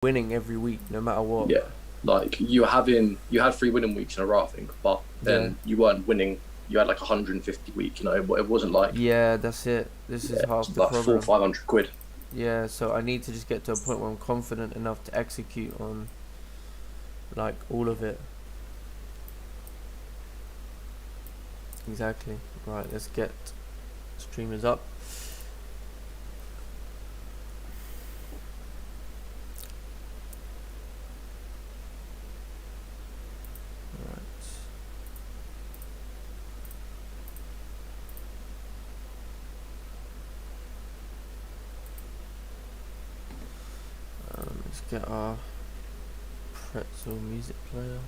winning every week, no matter what. Yeah, like you had 3 winning weeks in a row, I think, but Yeah. then you weren't winning. You had like 150 week. It wasn't like Yeah, that's it. This is yeah, half it's the like four, problem. 500 quid. Yeah, so I need to just get to a point where I'm confident enough to execute on like all of it. Exactly. Right, let's get streamers up. Right. Let's get our pretzel music player.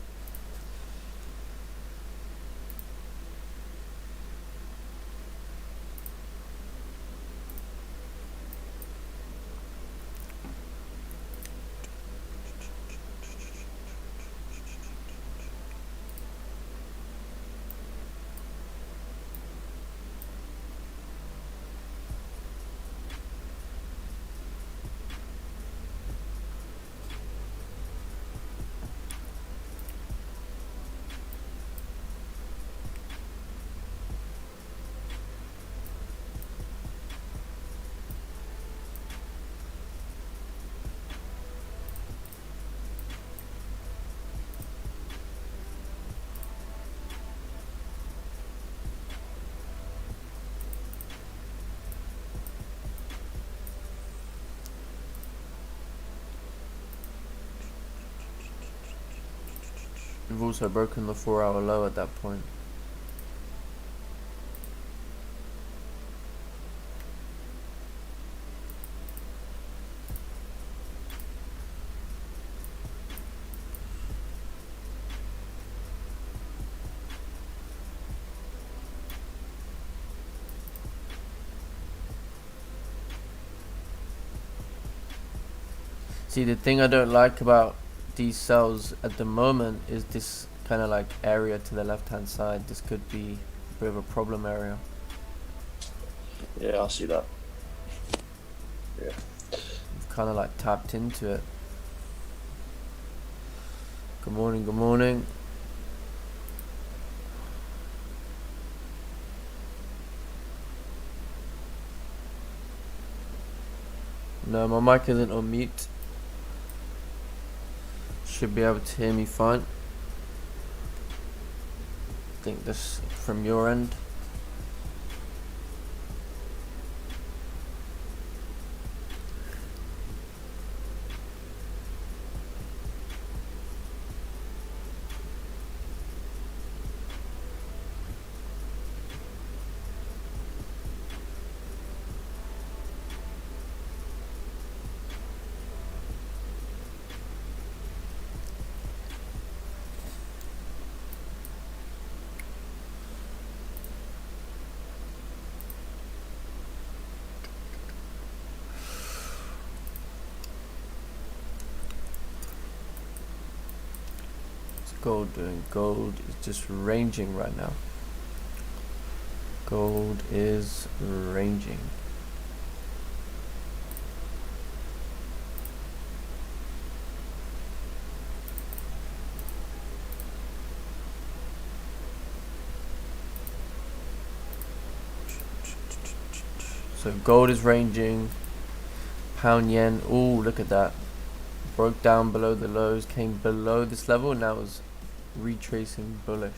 We've also broken the 4-hour low at that point. See, the thing I don't like about these cells at the moment is this kind of like area to the left hand side. This could be a bit of a problem area. Yeah, I see that. Yeah. We've kind of like tapped into it. Good morning, good morning. No, my mic isn't on mute. Should be able to hear me fine. I think this from your end. Gold doing? Gold is just ranging right now. Gold is ranging. So gold is ranging. Pound yen. Ooh, look at that. Broke down below the lows, came below this level, now is retracing bullish.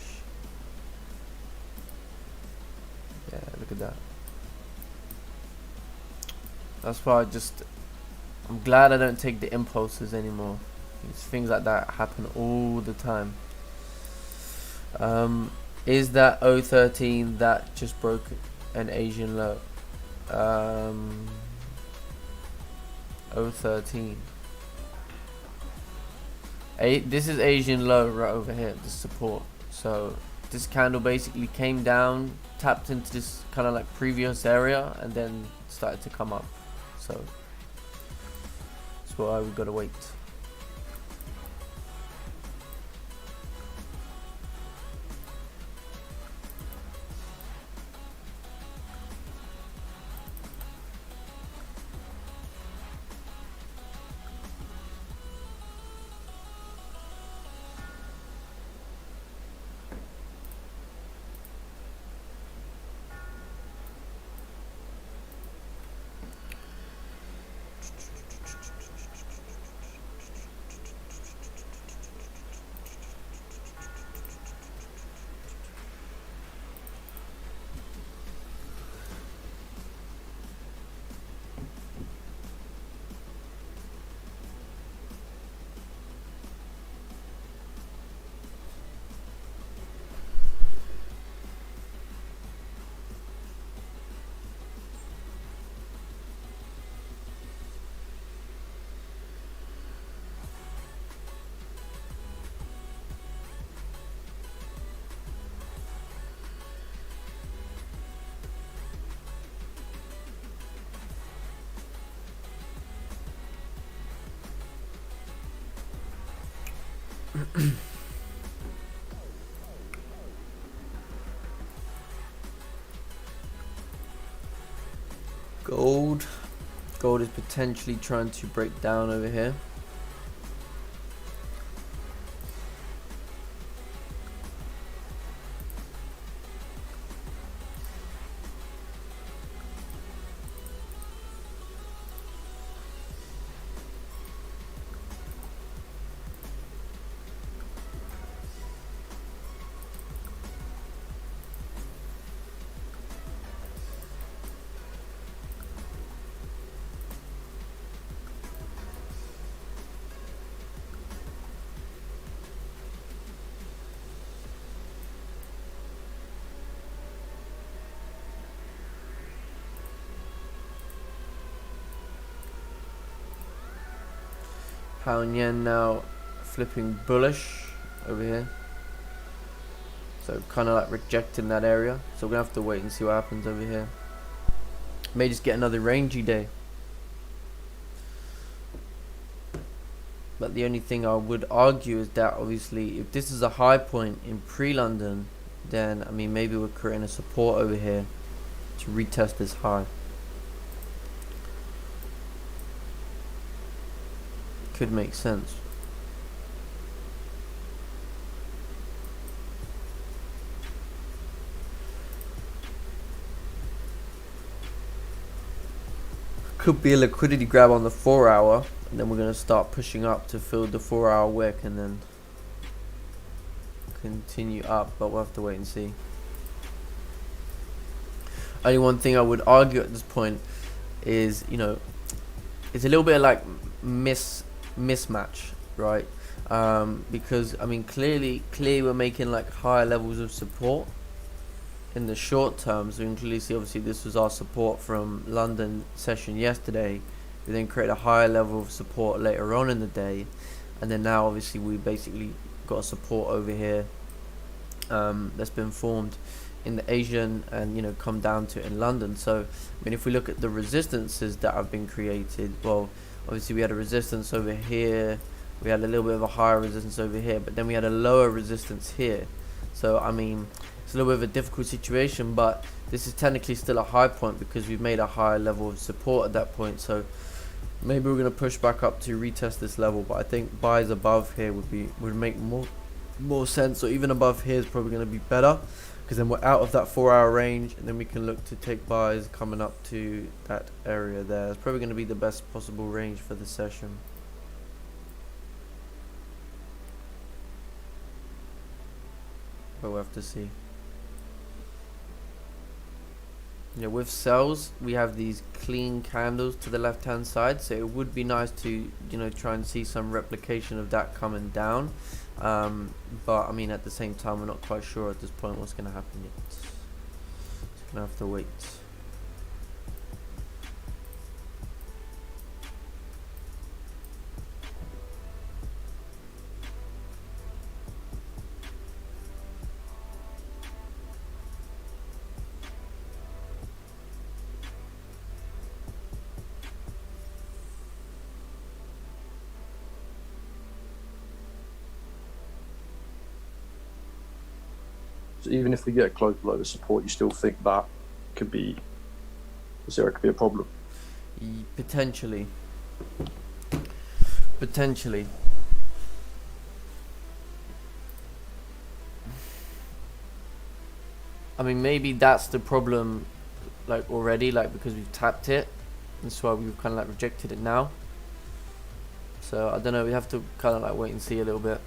Yeah, look at that. That's why I'm glad I don't take the impulses anymore. Things like that happen all the time. Is that 013 that just broke an Asian low? 013. This is Asian low right over here, this support. So this candle basically came down, tapped into this kind of like previous area, and then started to come up. So that's why we gotta wait. Gold. Gold is potentially trying to break down over here. Pound yen now flipping bullish over here. So kind of like rejecting that area. So we're going to have to wait and see what happens over here. May just get another rangy day. But the only thing I would argue is that obviously if this is a high point in pre-London, then I mean maybe we're creating a support over here to retest this high. Could make sense. Could be a liquidity grab on the 4 hour, and then we're going to start pushing up to fill the 4 hour wick and then continue up, but we'll have to wait and see. Only one thing I would argue at this point is, you know, it's a little bit like mismatch, right? Because I mean clearly we're making like higher levels of support in the short term. So we can clearly see obviously this was our support from London session yesterday. We then create a higher level of support later on in the day, and then now obviously we basically got a support over here that's been formed in the Asian and, you know, come down to it in London. So I mean if we look at the resistances that have been created, well obviously we had a resistance over here, we had a little bit of a higher resistance over here, but then we had a lower resistance here. So I mean it's a little bit of a difficult situation, but this is technically still a high point because we've made a higher level of support at that point. So maybe we're going to push back up to retest this level, but I think buys above here would make more sense, or even above here is probably going to be better, because then we're out of that 4 hour range, and then we can look to take buys coming up to that area there. It's probably going to be the best possible range for the session. But we'll have to see. Yeah, with sells we have these clean candles to the left hand side, so it would be nice to, you know, try and see some replication of that coming down, but I mean at the same time we're not quite sure at this point what's going to happen yet, so we're going to have to wait. So even if we get close below the support, you still think that could be there could be a problem? Potentially. I mean maybe that's the problem, like already, like because we've tapped it, that's why we've kind of like rejected it now. So I don't know, we have to kind of like wait and see a little bit.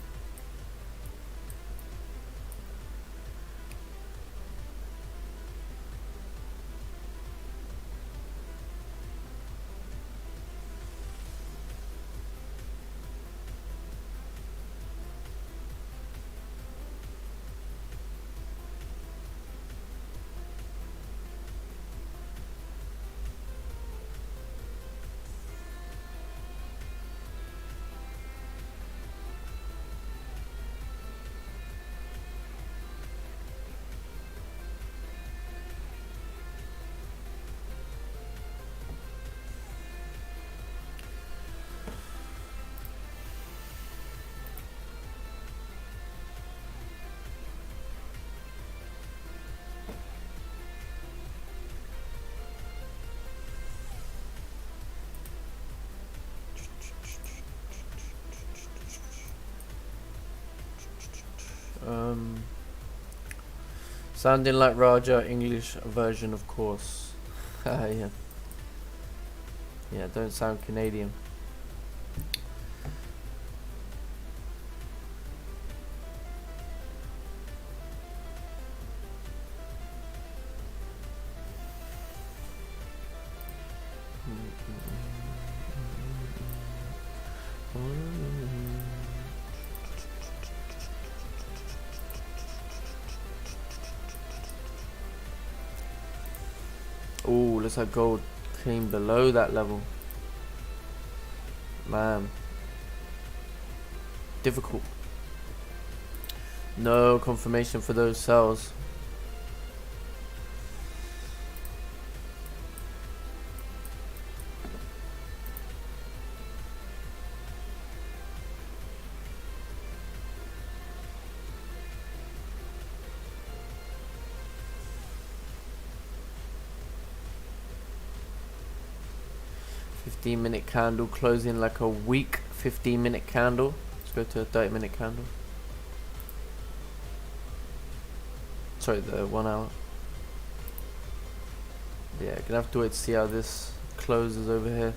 Sounding like Raja, English version, of course. Yeah. Yeah, don't sound Canadian. Oh, looks like gold came below that level. Man. Difficult. No confirmation for those sells. Minute candle closing like a weak 15-minute candle. Let's go to a 30-minute candle. Sorry, the 1 hour. Yeah, gonna have to wait to see how this closes over here.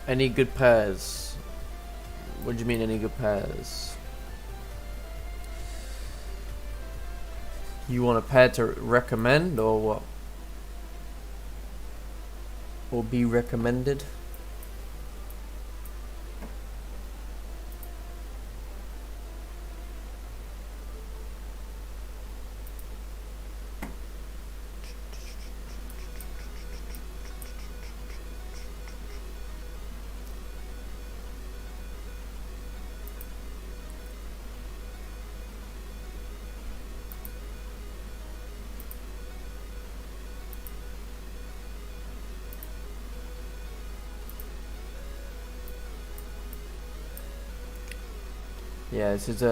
Any good pairs? What do you mean any good pairs? You want a pair to recommend or what? Or be recommended? Yeah, this is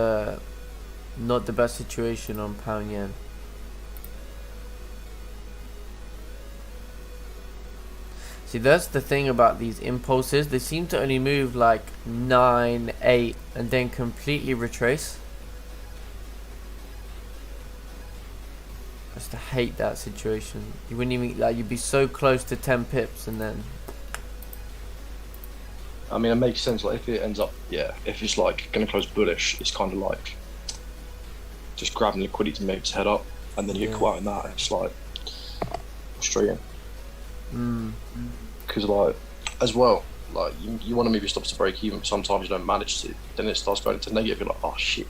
not the best situation on pound yen. See, that's the thing about these impulses. They seem to only move like 9, 8 and then completely retrace. I just hate that situation. You wouldn't even, like, you'd be so close to 10 pips and then... I mean, it makes sense. Like, if it ends up, if it's like going to close bullish, it's kind of like just grabbing liquidity to make its head up, and then you get caught in that. It's like frustrating. Because like, as well, like you want to move your stops to break even, but sometimes you don't manage to. Then it starts going into negative. You're like, oh shit.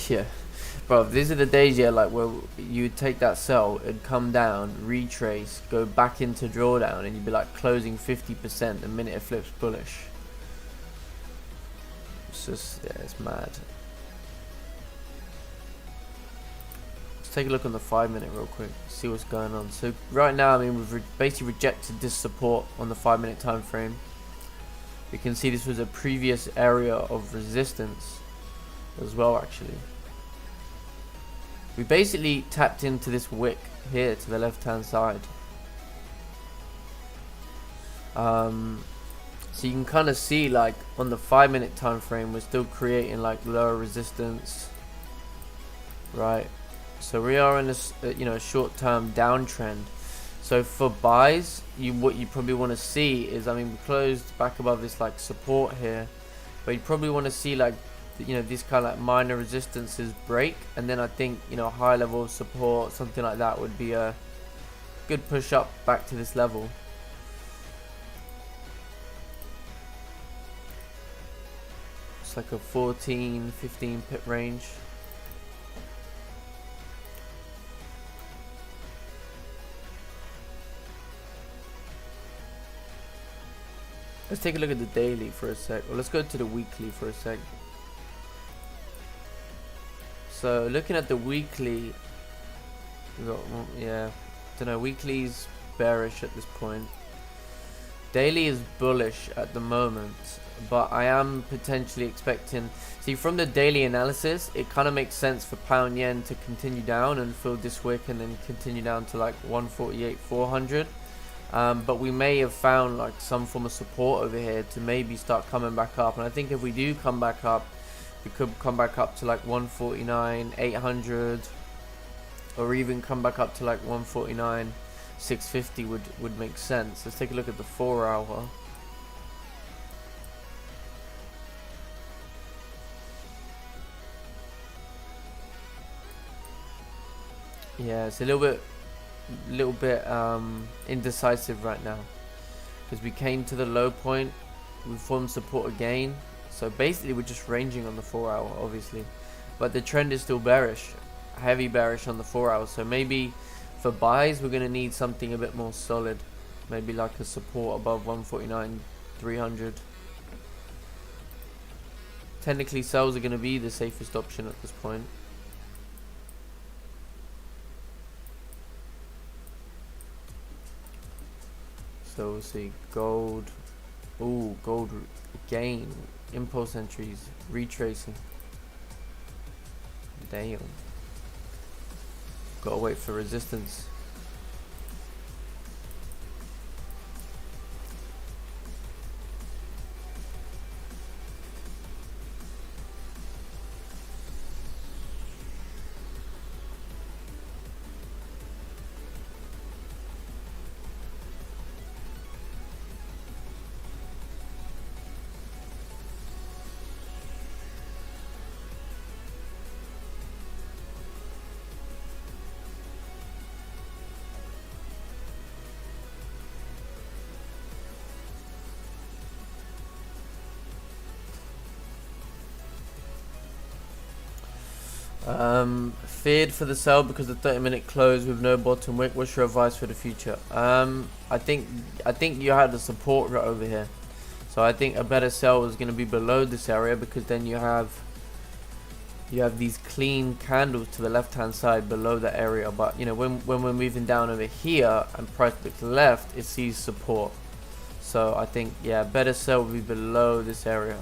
Yeah. Bro, these are the days, like where you take that sell and come down, retrace, go back into drawdown, and you'd be like closing 50% the minute it flips bullish. It's just, it's mad. Let's take a look on the 5-minute real quick, see what's going on. So right now, I mean, we've basically rejected this support on the 5-minute time frame. You can see this was a previous area of resistance as well, actually. We basically tapped into this wick here to the left hand side. So you can kind of see, like, on the 5-minute time frame, we're still creating like lower resistance, right? So we are in a short-term downtrend. So for buys, what you probably want to see is, I mean, we closed back above this like support here, but you probably want to see like, these kind of like minor resistances break, and then I think, a high level of support, something like that, would be a good push up back to this level. It's like a 14, 15 pip range. Let's take a look at the daily for a sec. Well, let's go to the weekly for a sec. So looking at the weekly, we got, yeah, don't know. Weekly's bearish at this point. Daily is bullish at the moment, but I am potentially expecting. See, from the daily analysis, it kind of makes sense for pound yen to continue down and fill this wick and then continue down to like 148,400. But we may have found like some form of support over here to maybe start coming back up. And I think if we do come back up, we could come back up to like 149,800, or even come back up to like 149,650 would make sense. Let's take a look at the 4 hour. Yeah, it's a little bit indecisive right now, because we came to the low point, we formed support again, so basically we're just ranging on the 4 hour, obviously, but the trend is still bearish, heavy bearish on the 4 hour. So maybe for buys we're going to need something a bit more solid, maybe like a support above 149,300. Technically sells are going to be the safest option at this point. So we'll see gold. Ooh, gold gain, impulse entries, retracing. Damn. Gotta wait for resistance. Feared for the sell because the 30-minute close with no bottom wick. What's your advice for the future? I think you had the support right over here, so I think a better sell is going to be below this area, because then you have these clean candles to the left hand side below that area. But you know, when we're moving down over here and price looks left, it sees support. So I think, yeah, better sell will be below this area.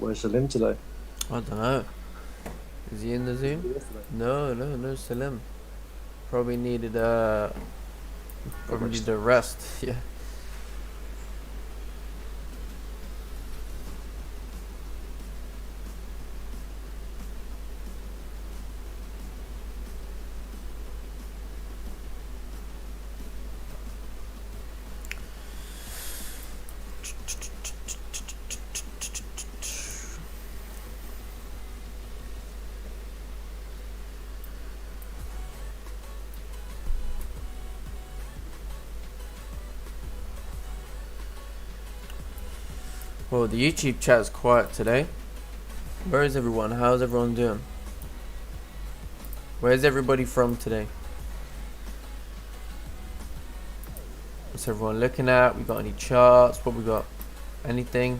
Where's Salim today? I don't know. Is he in the Zoom? No Salim. Probably needed a rest. Yeah. Well, the YouTube chat is quiet today. Where is everyone? How's everyone doing? Where's everybody from today? What's everyone looking at? We got any charts? What we got? Anything?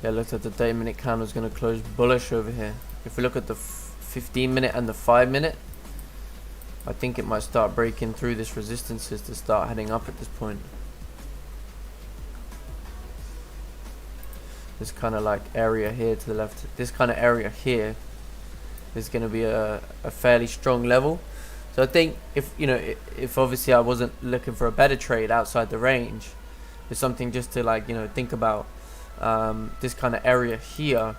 Yeah, looks like the 30-minute candle is going to close bullish over here. If we look at the 15-minute and the 5-minute, I think it might start breaking through this resistances to start heading up at this point. This kind of like area here to the left, this kind of area here is going to be a fairly strong level. So I think if obviously I wasn't looking for a better trade outside the range, it's something just to like think about. This kind of area here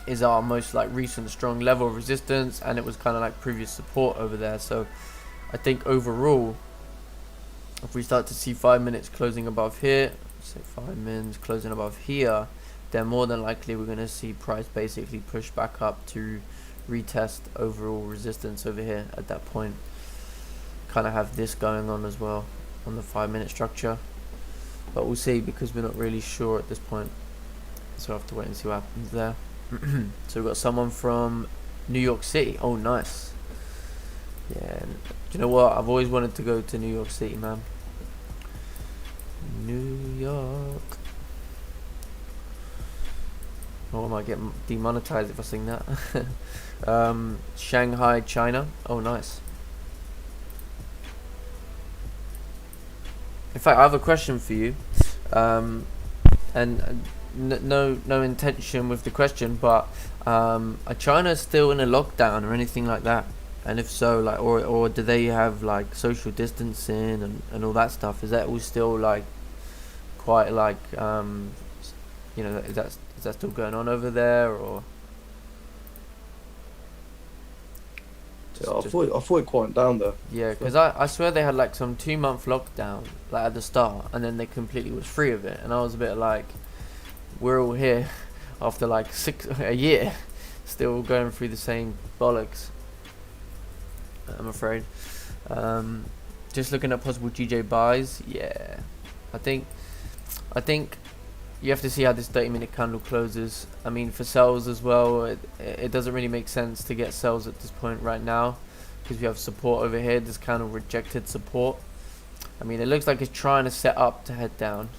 is our most like recent strong level of resistance, and it was kind of like previous support over there. So I think overall, if we start to see 5 minutes closing above here, say 5 minutes closing above here, then more than likely we're going to see price basically push back up to retest overall resistance over here at that point. Kind of have this going on as well on the 5-minute structure, but we'll see because we're not really sure at this point, so we'll have to wait and see what happens there. So we've got someone from New York City. Oh, nice. Yeah, do you know what? I've always wanted to go to New York City, man. New York. Oh, I might get demonetized if I sing that. Shanghai, China. Oh, nice. In fact, I have a question for you, and no intention with the question, but are China still in a lockdown or anything like that? And if so, like, or do they have like social distancing and all that stuff? Is that all still like quite like is that still going on over there, or? Yeah, I thought it quieted down there. Yeah, because I swear they had like some 2-month lockdown like at the start, and then they completely was free of it, and I was a bit like, we're all here after like a year, still going through the same bollocks, I'm afraid. Just looking at possible GJ buys. Yeah, I think you have to see how this 30-minute candle closes. I mean, for sells as well, it doesn't really make sense to get sells at this point right now, because we have support over here. This candle rejected support. I mean, it looks like it's trying to set up to head down.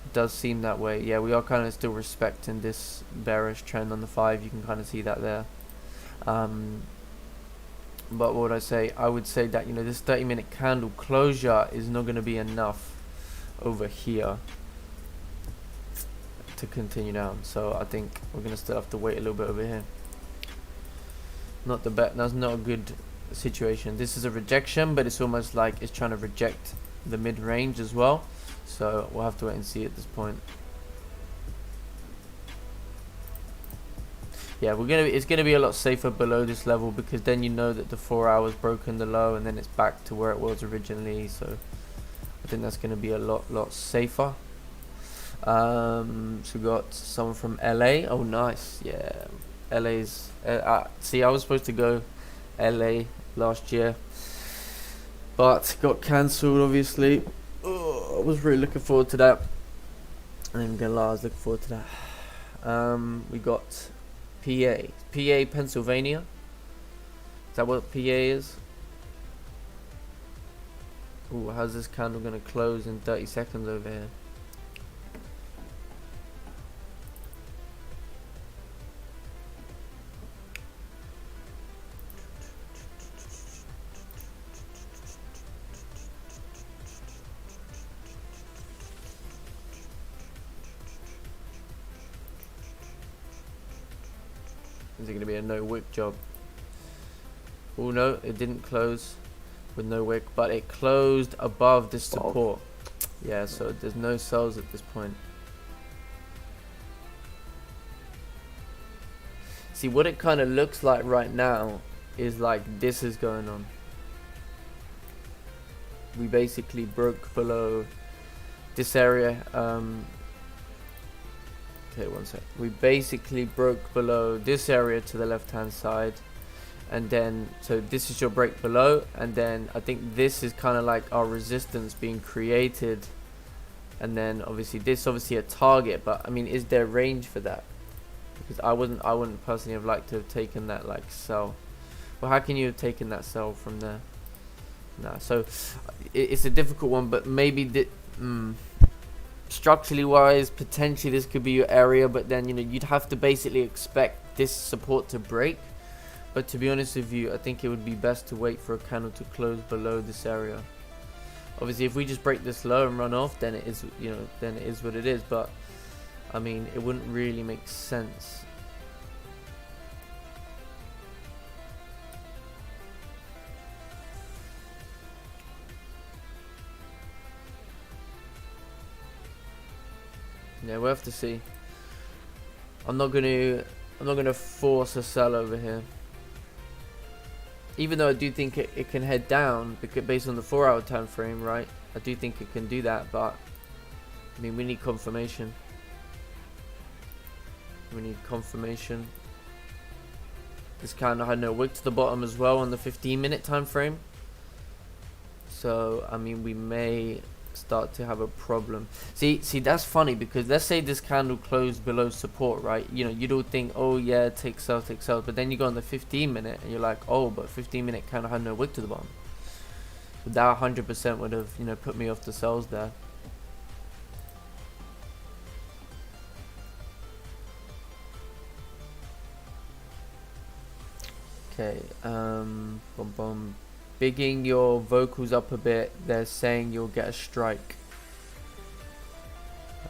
It does seem that way. Yeah, we are kind of still respecting this bearish trend on the 5. You can kind of see that there. But what would I say? I would say that this 30-minute candle closure is not going to be enough over here to continue down. So I think we're going to still have to wait a little bit over here. Not the bet. That's not a good situation. This is a rejection, but it's almost like it's trying to reject the mid-range as well. So we'll have to wait and see at this point. Yeah, it's gonna be a lot safer below this level, because then you know that the 4 hours broken the low and then it's back to where it was originally. So I think that's gonna be a lot safer. So we got someone from LA. Oh, nice. Yeah, LA's. See, I was supposed to go LA last year, but got cancelled, obviously. I was really looking forward to that. I'm even gonna lie, I was looking forward to that. We got PA, Pennsylvania. Is that what PA is? Ooh, how's this candle gonna close in 30 seconds over here? Is it gonna be a no wick job? Oh no, it didn't close with no wick, but it closed above this support. Yeah, so there's no sells at this point. See, what it kind of looks like right now is like this is going on. We basically broke below this area. Okay, one sec. We basically broke below this area to the left hand side, and then so this is your break below, and then I think this is kind of like our resistance being created, and then obviously this a target, but I mean, is there range for that? Because I wouldn't personally have liked to have taken that like sell. Well, how can you have taken that sell from there? Nah, so it's a difficult one, but maybe structurally wise, potentially this could be your area, but then, you know, you'd have to basically expect this support to break. But to be honest with you, I think it would be best to wait for a candle to close below this area. Obviously, if we just break this low and run off, then it is, you know, then it is what it is. But I mean, it wouldn't really make sense. Yeah, we'll have to see. I'm not gonna force a sell over here. Even though I do think it can head down because based on the 4-hour time frame, right? I do think it can do that, but I mean, we need confirmation. We need confirmation. This candle had no wick to the bottom as well on the 15-minute time frame. So I mean, we may start to have a problem. See, that's funny, because let's say this candle closed below support, right? You know, you don't think, oh yeah, take sell, but then you go on the 15-minute and you're like, oh, but 15-minute candle had no wick to the bottom. So that 100% would have, you know, put me off the sells there. Okay, bigging your vocals up a bit. They're saying you'll get a strike.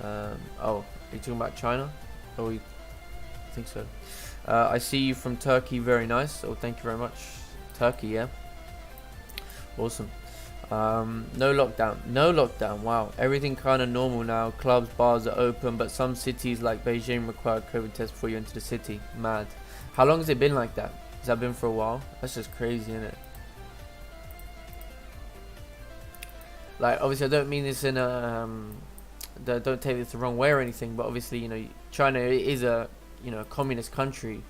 Oh, are you talking about China? Oh, I think so. I see you from Turkey. Very nice. Oh, thank you very much. Turkey, yeah. Awesome. No lockdown. Wow, everything kind of normal now. Clubs, bars are open, but some cities like Beijing require COVID tests before you enter the city. Mad. How long has it been like that? Has that been for a while? That's just crazy, isn't it? Like, obviously, I don't mean this in a don't take this the wrong way or anything, but obviously, you know, China is a, you know, communist country,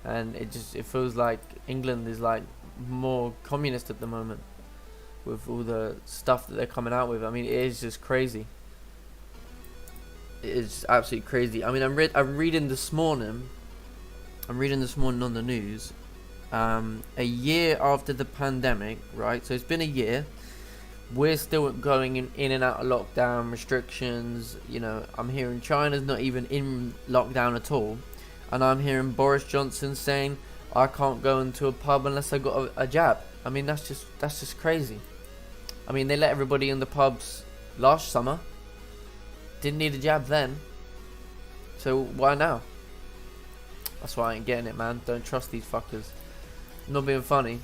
and it feels like England is like more communist at the moment with all the stuff that they're coming out with. I mean, it is just crazy. It is absolutely crazy. I mean, I'm reading this morning on the news, a year after the pandemic, right? So it's been a year. We're still going in and out of lockdown restrictions. You know, I'm hearing China's not even in lockdown at all, and I'm hearing Boris Johnson saying I can't go into a pub unless I got a jab. I mean, that's just crazy. I mean, they let everybody in the pubs last summer. Didn't need a jab then. So why now? That's why I ain't getting it, man. Don't trust these fuckers. I'm not being funny.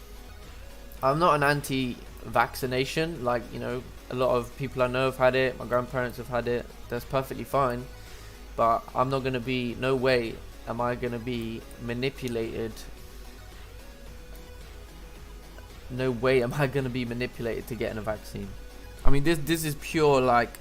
I'm not an anti-vaccination. Like, you know, a lot of people I know have had it. My grandparents have had it. That's perfectly fine. But I'm not going to be, no way am I going to be manipulated. No way am I going to be manipulated to getting a vaccine. I mean, this is pure, like,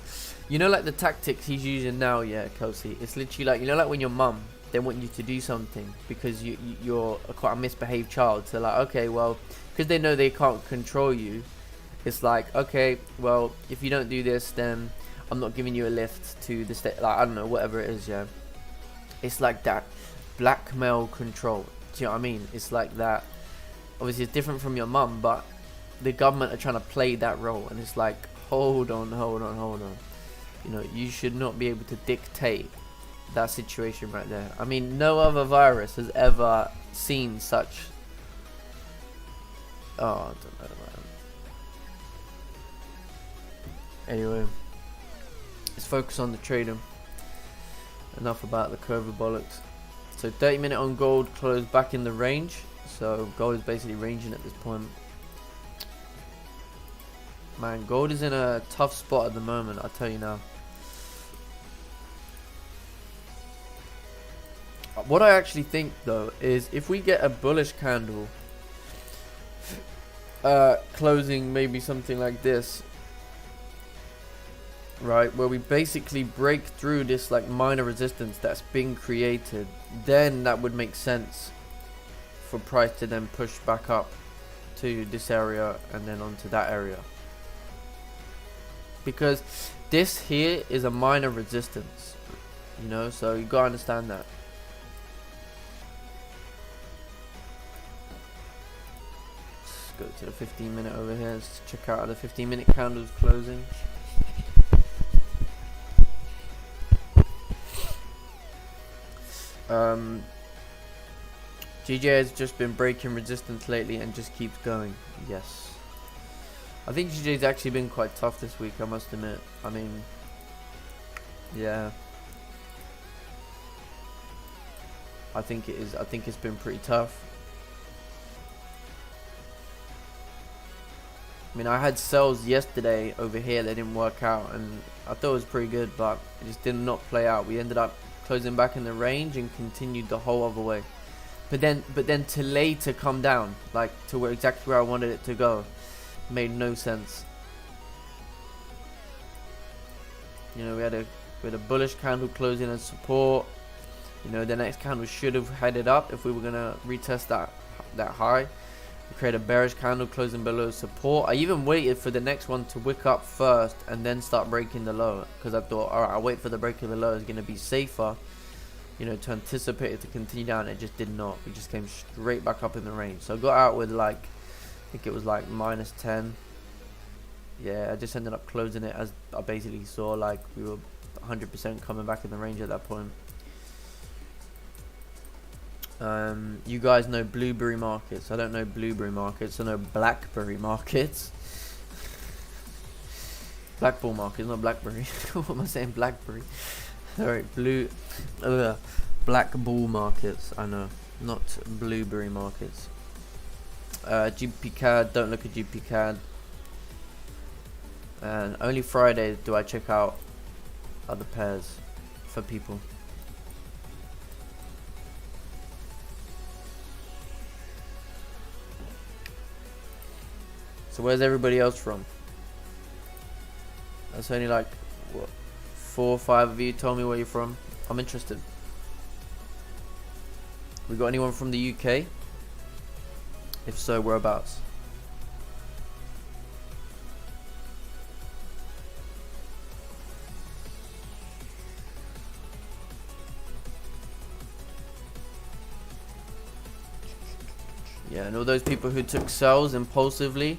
you know, like the tactics he's using now, yeah, Kelsey. It's literally like, you know, like when your mum, they want you to do something because you're quite a misbehaved child. So like, okay, well, because they know they can't control you, it's like, okay, well, if you don't do this, then I'm not giving you a lift to the state. Like, I don't know, whatever it is, yeah. It's like that blackmail control. Do you know what I mean? It's like that. Obviously, it's different from your mum, but the government are trying to play that role, and it's like, hold on. You know, you should not be able to dictate that situation right there. I mean, no other virus has ever seen such. Oh, I don't know, man. Anyway, let's focus on the trading. Enough about the COVID bollocks. So 30-minute on gold closed back in the range. So gold is basically ranging at this point. Man, gold is in a tough spot at the moment, I'll tell you now. What I actually think though is if we get a bullish candle closing maybe something like this, right, where we basically break through this like minor resistance that's been created, then that would make sense for price to then push back up to this area and then onto that area, because this here is a minor resistance, you know, so you gotta understand that. Go to the 15-minute over here. Let's check out how the 15-minute candles closing. GJ has just been breaking resistance lately and just keeps going. Yes, I think GJ's actually been quite tough this week, I must admit. I mean, yeah, I think it is. I think it's been pretty tough. I mean, I had sells yesterday over here, they didn't work out, and I thought it was pretty good, but it just did not play out. We ended up closing back in the range and continued the whole other way. But then to later come down, like to where exactly where I wanted it to go, made no sense. You know, we had a bullish candle closing as support. You know, the next candle should have headed up if we were gonna retest that high. We create a bearish candle closing below support. I even waited for the next one to wick up first and then start breaking the low, because I thought, alright, I'll wait for the break of the low, it's going to be safer, you know, to anticipate it to continue down. It just did not. We just came straight back up in the range. So I got out with like, I think it was like -10. Yeah, I just ended up closing it as I basically saw like we were 100% coming back in the range at that point. You guys know blueberry markets. I don't know blueberry markets. I know blackberry markets. Black bull markets, not blackberry. What am I saying? Blackberry. Sorry, black bull markets. I know, not blueberry markets. GP CAD. Don't look at GP CAD. And only Friday do I check out other pairs for people. So where's everybody else from? That's only like, what, 4 or 5 of you told me where you're from. I'm interested. We got anyone from the UK? If so, whereabouts? Yeah, and all those people who took sells impulsively,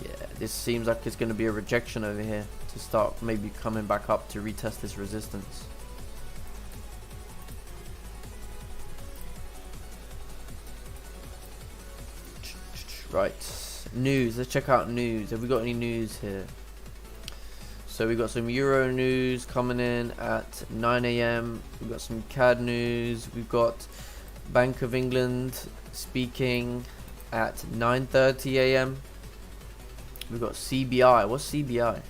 yeah, this seems like it's going to be a rejection over here to start maybe coming back up to retest this resistance. Right, news. Let's check out news. Have we got any news here? So we got some Euro news coming in at 9 AM. We've got some CAD news. We've got Bank of England speaking at 9:30 AM. We've got CBI. What's CBI?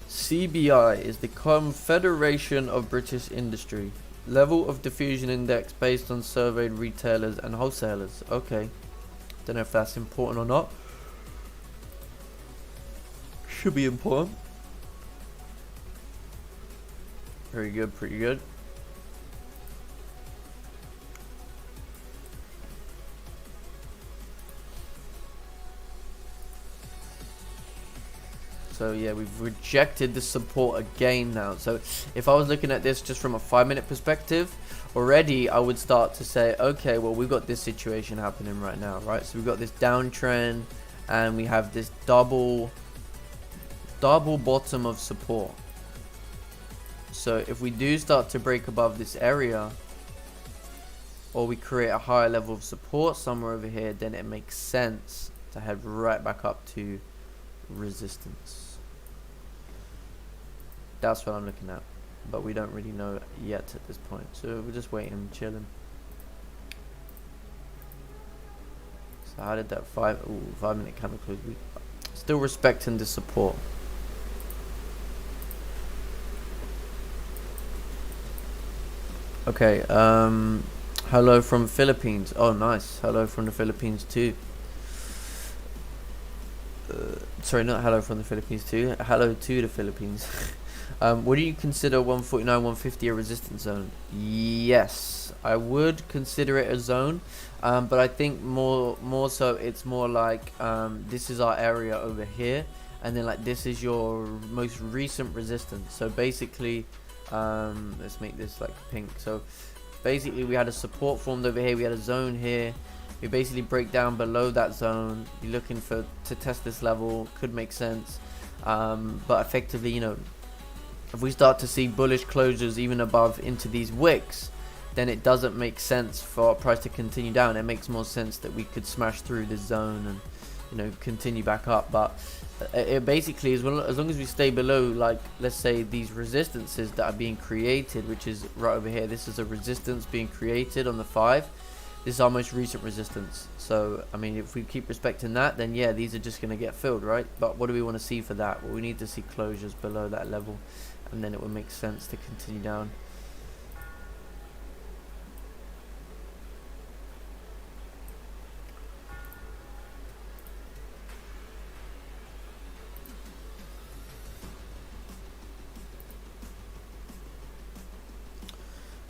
CBI is the Confederation of British Industry. Level of diffusion index based on surveyed retailers and wholesalers. Okay. Don't know if that's important or not. Should be important. Very good, pretty good. So yeah, we've rejected the support again now. So if I was looking at this just from a 5-minute perspective, already I would start to say, okay, well, we've got this situation happening right now, right? So we've got this downtrend and we have this double bottom of support. So if we do start to break above this area, or we create a higher level of support somewhere over here, then it makes sense to head right back up to resistance. That's what I'm looking at, but we don't really know yet at this point, so we're just waiting and chilling. So how did that 5-minute candle close? Still respecting the support. Okay, hello from Philippines. Oh, nice. Hello from the Philippines too. Sorry, not hello from the Philippines too. Hello to the Philippines. Would you consider 149, 150 a resistance zone? Yes, I would consider it a zone, but I think more so it's more like this is our area over here, and then like this is your most recent resistance. So basically, let's make this like pink. So basically we had a support formed over here, we had a zone here, we basically break down below that zone. You're looking to test this level, could make sense, but effectively, you know, if we start to see bullish closures even above into these wicks, then it doesn't make sense for our price to continue down. It makes more sense that we could smash through this zone and, you know, continue back up. But it basically is, as long as we stay below, like, let's say these resistances that are being created, which is right over here. This is a resistance being created on the 5. This is our most recent resistance. So I mean, if we keep respecting that, then yeah, these are just going to get filled, right? But what do we want to see for that? Well, we need to see closures below that level, and then it would make sense to continue down.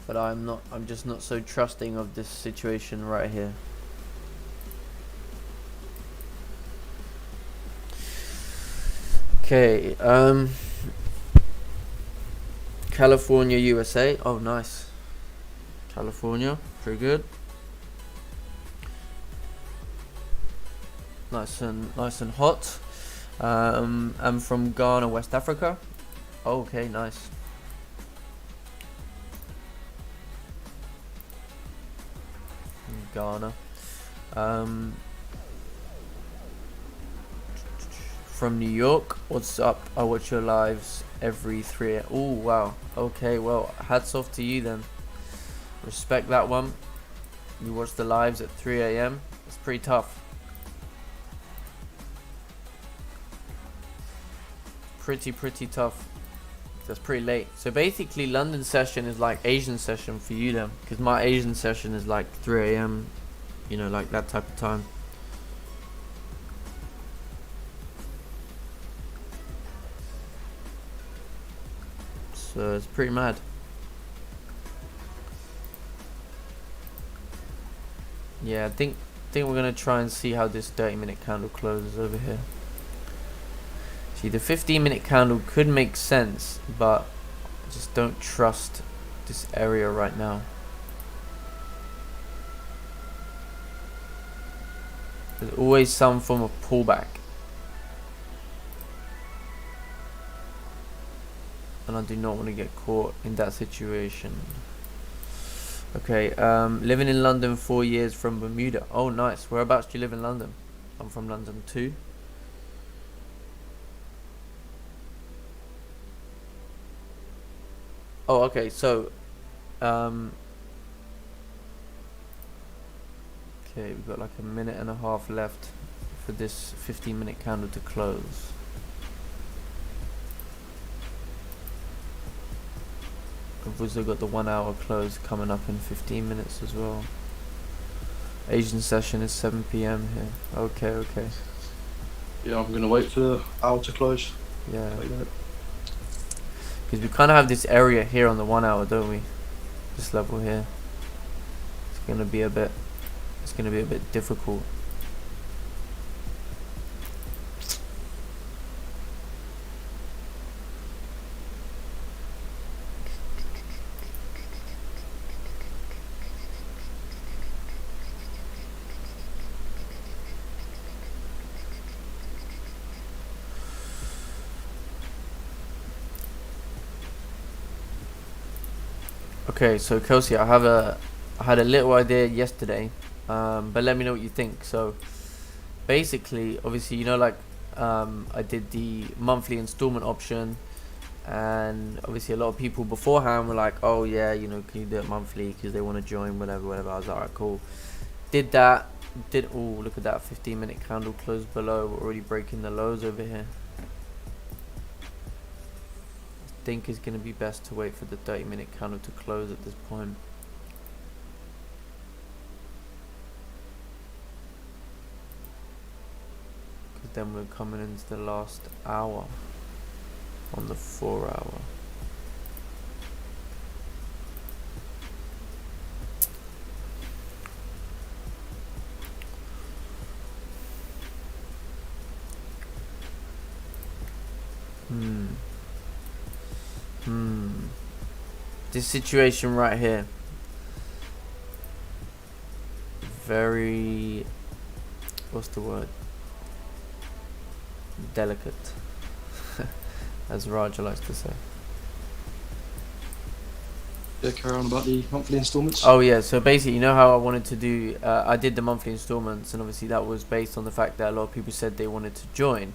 But I'm just not so trusting of this situation right here. Okay, California, USA. Oh, nice. California, pretty good. Nice and hot. I'm from Ghana, West Africa. Okay, nice. Ghana. From New York. What's up? I watch your lives every 3 a.m. Oh, wow. Okay, well, hats off to you then. Respect that one. You watch the lives at 3 a.m. It's pretty tough. Pretty tough. That's pretty late. So basically, London session is like Asian session for you then, because my Asian session is like 3 a.m. You know, like that type of time. So it's pretty mad. Yeah, I think we're gonna try and see how this 30-minute candle closes over here. See, the 15-minute candle could make sense, but I just don't trust this area right now. There's always some form of pullback, and I do not want to get caught in that situation. Okay, living in London 4 years from Bermuda. Oh, nice. Whereabouts do you live in London? I'm from London too. Oh, okay, so okay, we've got like a minute and a half left for this 15-minute candle to close. We've also got the 1 hour close coming up in 15 minutes as well. Asian session is 7 p.m. here. Okay. Yeah, I'm gonna wait for the hour to close. Yeah. Because we kind of have this area here on the 1 hour, don't we? This level here. It's gonna be a bit difficult. Okay, so Kelsey, I had a little idea yesterday, but let me know what you think. So basically, obviously, like I did the monthly installment option, and obviously a lot of people beforehand were like, oh yeah, can you do it monthly because they want to join, whatever, whatever. I was like, alright, cool. Did that. Oh, look at that 15-minute candle close below. We're already breaking the lows over here. I think it's going to be best to wait for the 30-minute candle to close at this point. Because then we're coming into the last hour on the 4-hour. This situation right here, very, what's the word? Delicate, as Raja likes to say. Yeah, carry on about the monthly installments. Oh yeah, so basically, how I wanted to do, I did the monthly installments, and obviously that was based on the fact that a lot of people said they wanted to join.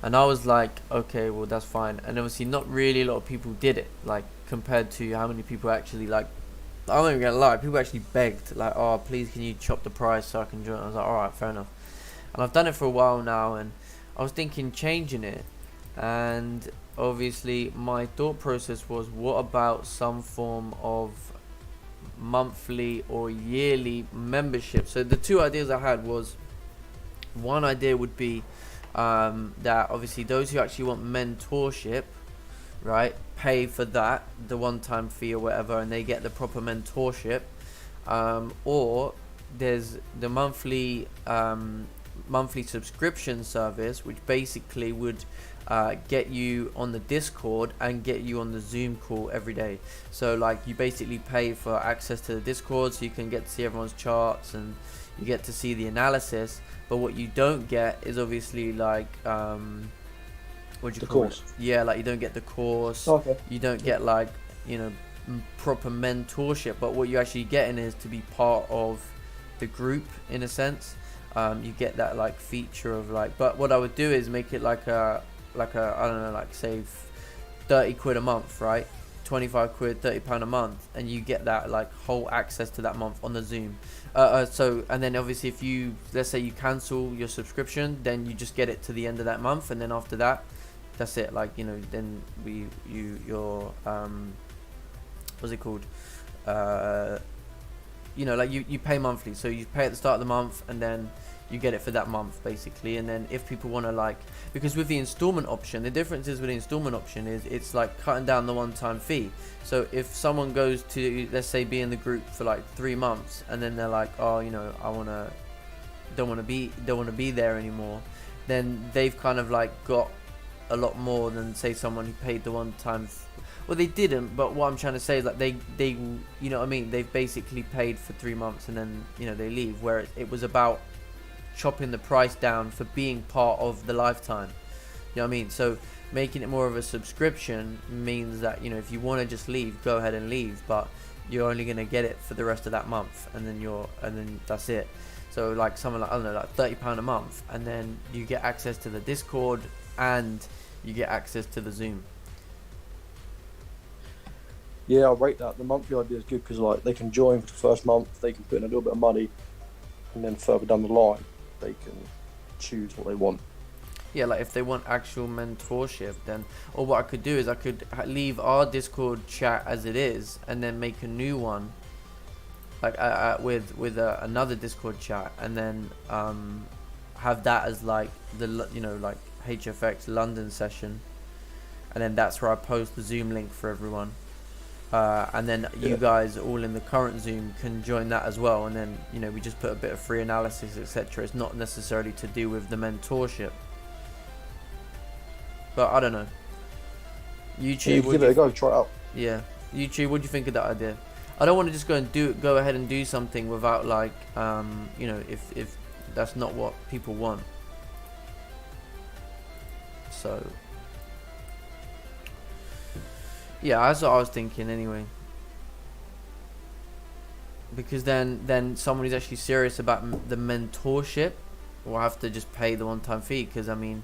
And I was like, okay, well that's fine. And obviously not really a lot of people did it, like compared to how many people actually, like, I'm not even gonna lie, people actually begged, like, oh please can you chop the price so I can join. I was like, alright, fair enough. And I've done it for a while now, and I was thinking changing it, and obviously my thought process was, what about some form of monthly or yearly membership? So the two ideas I had was, one idea would be that obviously those who actually want mentorship, right, pay for that, the one-time fee or whatever, and they get the proper mentorship. Or there's the monthly subscription service, which basically would get you on the Discord and get you on the Zoom call every day. So like you basically pay for access to the Discord, so you can get to see everyone's charts and you get to see the analysis. But what you don't get is obviously like what do you call it? Yeah, like you don't get the course. Okay. You don't get like proper mentorship. But what you're actually getting is to be part of the group in a sense. You get that like feature of like. But what I would do is make it like a I don't know, like say 30 quid a month, right? 25 quid, £30 a month, and you get that like whole access to that month on the Zoom. So and then obviously if you, let's say you cancel your subscription, then you just get it to the end of that month, and then after that, that's it. Like then your what's it called? Like you pay monthly, so you pay at the start of the month, and then you get it for that month basically. And then if people want to, like, because with the installment option, the difference is with the installment option is it's like cutting down the one-time fee. So if someone goes to, let's say, be in the group for like 3 months, and then they're like, oh, I don't want to be there anymore, then they've kind of like got a lot more than say someone who paid the one-time well, they didn't, but what I'm trying to say is like they you know what I mean, they've basically paid for 3 months and then they leave, where it was about chopping the price down for being part of the lifetime. You know what I mean? So making it more of a subscription means that if you want to just leave, go ahead and leave, but you're only going to get it for the rest of that month, and then that's it. So like something like, I don't know, like £30 a month, and then you get access to the Discord and you get access to the Zoom. Yeah, I rate that. The monthly idea is good because like they can join for the first month, they can put in a little bit of money, and then further down the line they can choose what they want. Yeah, like if they want actual mentorship, then, or what I could do is I could leave our Discord chat as it is, and then make a new one, like with another Discord chat, and then have that as like the like HFX London session, and then that's where I post the Zoom link for everyone. And then you guys all in the current Zoom can join that as well, and then we just put a bit of free analysis, etc. It's not necessarily to do with the mentorship, but I don't know. YouTube, give it a go, try it out. Yeah, YouTube, what do you think of that idea? I don't want to just go ahead and do something without like if that's not what people want. So yeah, that's what I was thinking anyway. because then someone who's actually serious about the mentorship will have to just pay the one-time fee. Because I mean,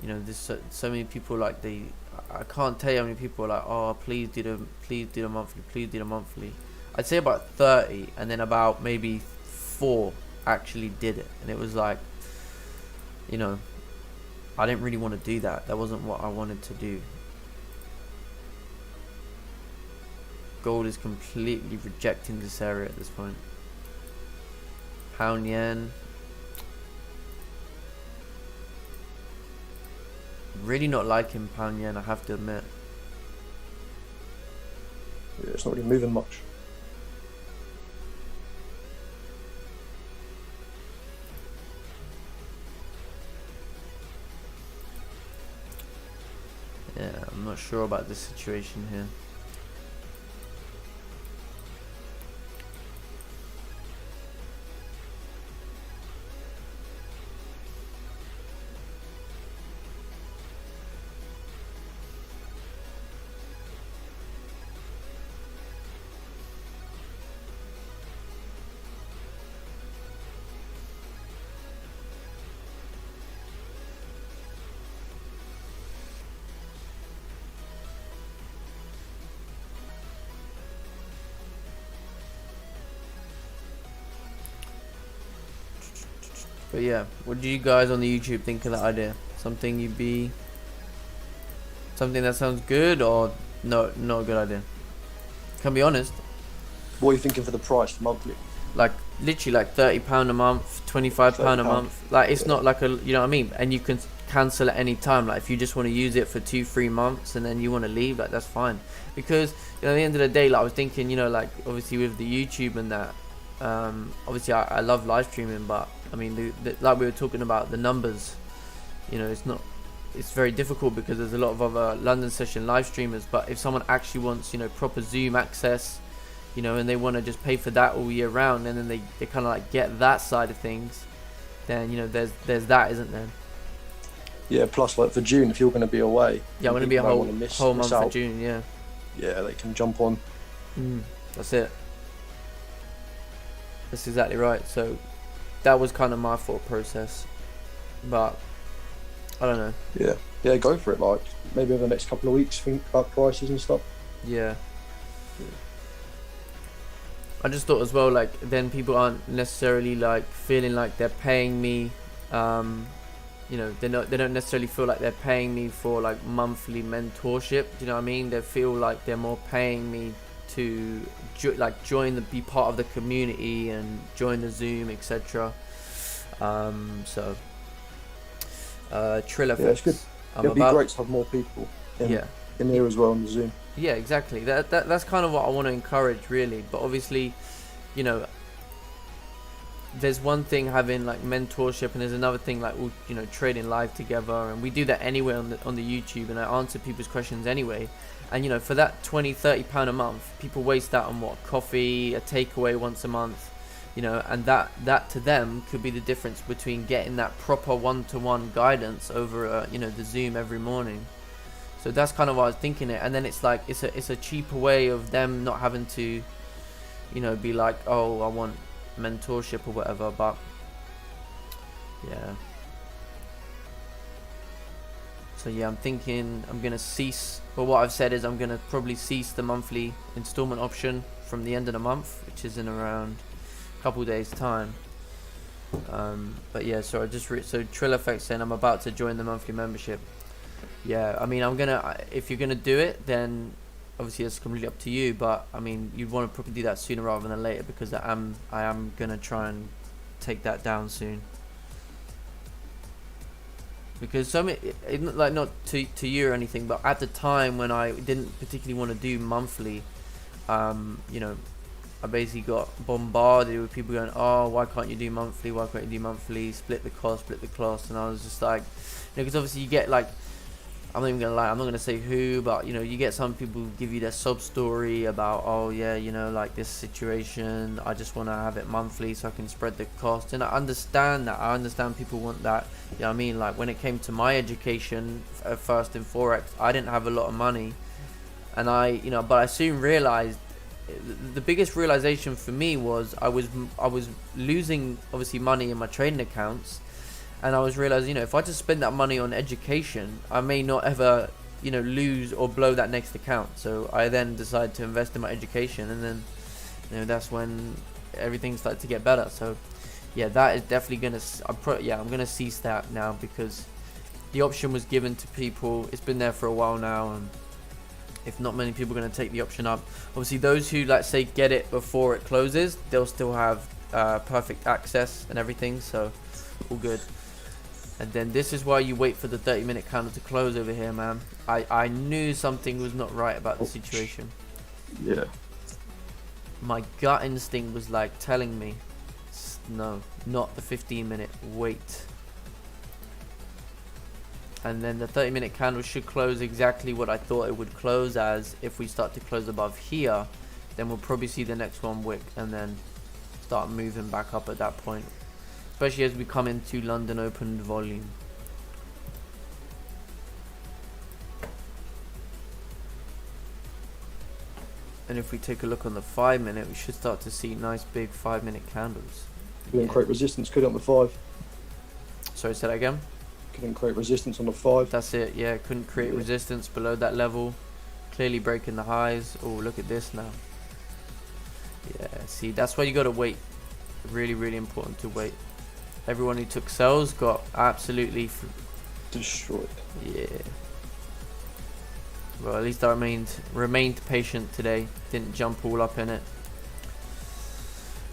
you know, there's so many people like I can't tell you how many people are like, oh, please do the monthly, please do the monthly. I'd say about 30, and then about maybe 4 actually did it, and it was like, you know, I didn't really want to do that. That wasn't what I wanted to do. Gold is completely rejecting this area at this point. Pound yen. Really not liking pound yen, I have to admit. Yeah, it's not really moving much. Yeah, I'm not sure about this situation here. But yeah, what do you guys on the YouTube think of that idea? Something that sounds good, or no, not a good idea? Can be honest. What are you thinking for the price monthly? Like literally like £30 a month, £25 a month. Like it's not like you know what I mean? And you can cancel at any time. Like if you just want to use it for 2-3 months and then you want to leave, like that's fine. Because you know, at the end of the day, like I was thinking, you know, like obviously with the YouTube and that, obviously I love live streaming, but I mean like we were talking about the numbers, you know, it's very difficult because there's a lot of other London session live streamers. But if someone actually wants, you know, proper Zoom access, you know, and they want to just pay for that all year round, and then they kind of like get that side of things, then, you know, there's that, isn't there? Yeah, plus like for June, if you're going to be away, yeah, I'm going to be a whole month for June. Yeah, they can jump on. That's it. That's exactly right. So that was kind of my thought process, but I don't know. Yeah, go for it. Like maybe over the next couple of weeks, think about prices and stuff. Yeah. I just thought as well, like then people aren't necessarily like feeling like they're paying me. You know, they don't necessarily feel like they're paying me for like monthly mentorship. Do you know what I mean? They feel like they're more paying me to be part of the community and join the Zoom, etc. So Trill FX. Yeah, it's good. It'd be great to have more people in here as well on the Zoom. Yeah, exactly. That's kind of what I want to encourage, really. But obviously, you know, there's one thing having like mentorship, and there's another thing like, you know, trading live together, and we do that anyway on the YouTube, and I answer people's questions anyway. And you know, for that £20-30 a month, people waste that on what? Coffee, a takeaway once a month, you know, and that to them could be the difference between getting that proper one-to-one guidance over you know, the Zoom every morning. So that's kind of what I was thinking it, and then it's like it's a cheaper way of them not having to, you know, be like, oh, I want mentorship or whatever. But yeah, so yeah, I'm thinking I'm gonna cease. But what I've said is I'm gonna probably cease the monthly installment option from the end of the month, which is in around a couple of days' time. But yeah, so so Trill FX saying I'm about to join the monthly membership. Yeah, I mean, if you're gonna do it, then obviously it's completely up to you. But I mean, you'd want to probably do that sooner rather than later, because I am gonna try and take that down soon. Because like not to you or anything, but at the time when I didn't particularly want to do monthly, you know, I basically got bombarded with people going, oh, why can't you do monthly? Why can't you do monthly? Split the cost, and I was just like, you know, because obviously you get like, I'm not even gonna lie, I'm not gonna say who, but you know, you get some people who give you their sob story about, oh yeah, you know, like this situation, I just want to have it monthly so I can spread the cost. And I understand that. I understand people want that. You know what I mean? Like when it came to my education first in Forex, I didn't have a lot of money, and but I soon realized the biggest realization for me was I was losing obviously money in my trading accounts, and I was realizing, you know, if I just spend that money on education, I may not ever, you know, lose or blow that next account. So I then decided to invest in my education, and then, you know, that's when everything started to get better. So yeah, that is definitely gonna I'm gonna cease that now, because the option was given to people. It's been there for a while now, and if not many people are going to take the option up. Obviously, those who, let's say, get it before it closes, they'll still have perfect access and everything, so all good. And then this is why you wait for the 30-minute candle to close over here, man. I knew something was not right about the situation. Yeah. My gut instinct was like telling me, no, not the 15-minute, wait. And then the 30-minute candle should close exactly what I thought it would close as. If we start to close above here, then we'll probably see the next one wick and then start moving back up at that point, especially as we come into London open volume. And if we take a look on the 5-minute, we should start to see nice big 5-minute candles. Couldn't create resistance, could it, on the 5? Sorry, say that again? Couldn't create resistance on the 5. That's it, yeah, couldn't create resistance below that level. Clearly breaking the highs. Oh, look at this now. Yeah, see, that's why you got to wait. Really, really important to wait. Everyone who took sells got absolutely Destroyed. yeah. Well, at least I remained patient today. Didn't jump all up in it.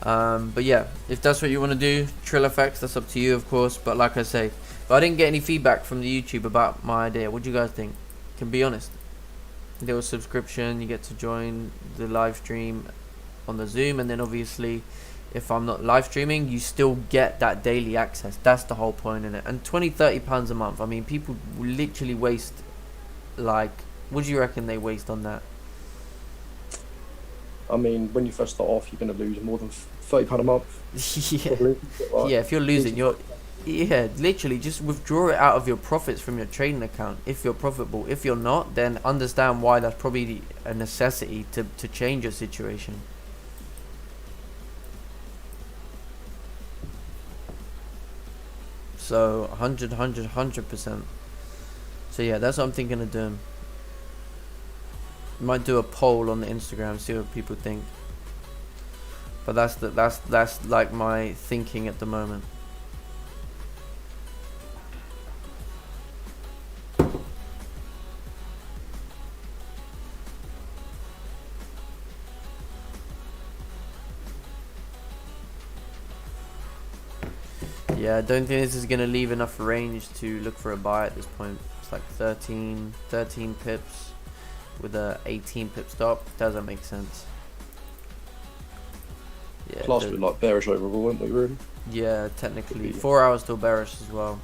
But yeah, if that's what you want to do, Trill FX, that's up to you, of course. But like I say, but I didn't get any feedback from the YouTube about my idea. What do you guys think? Can be honest. There was subscription. You get to join the live stream on the Zoom, and then obviously, if I'm not live streaming, you still get that daily access. That's the whole point in it. And £20-30 a month. I mean, people literally waste, like, what do you reckon they waste on that? I mean, when you first start off, you're going to lose more than £30 a month. Yeah. Like, Yeah, if you're losing, yeah, literally just withdraw it out of your profits from your trading account if you're profitable. If you're not, then understand why that's probably a necessity to change your situation. So 100%. So yeah, that's what I'm thinking of doing. Might do a poll on the Instagram, see what people think. But that's like my thinking at the moment. Yeah, I don't think this is going to leave enough range to look for a buy at this point. It's like 13 pips with a 18 pip stop. Doesn't make sense. Yeah, last week, like, bearish overall, weren't we, really? Yeah, technically. 4 hours still bearish as well.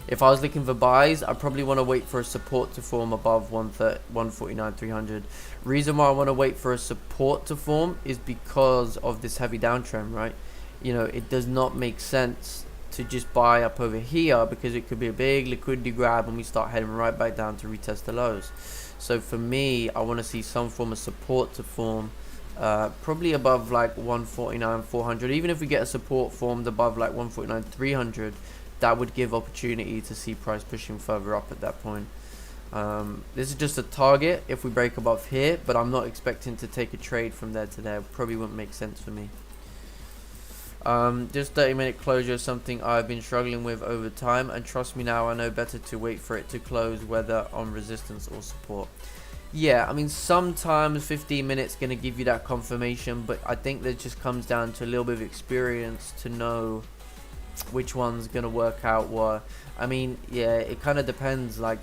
If I was looking for buys, I probably want to wait for a support to form above 149, 300. Reason why I want to wait for a support to form is because of this heavy downtrend, right? You know, it does not make sense to just buy up over here because it could be a big liquidity grab and we start heading right back down to retest the lows. So for me, I want to see some form of support to form, probably above like 149, 400. Even if we get a support formed above like 149, 300, that would give opportunity to see price pushing further up at that point. This is just a target if we break above here, but I'm not expecting to take a trade from there to there. Probably wouldn't make sense for me. Just 30-minute closure is something I've been struggling with over time, and trust me, now I know better to wait for it to close, whether on resistance or support. Yeah, I mean, sometimes 15 minutes going to give you that confirmation, but I think that just comes down to a little bit of experience to know which one's going to work out what. I mean, yeah, it kind of depends. Like,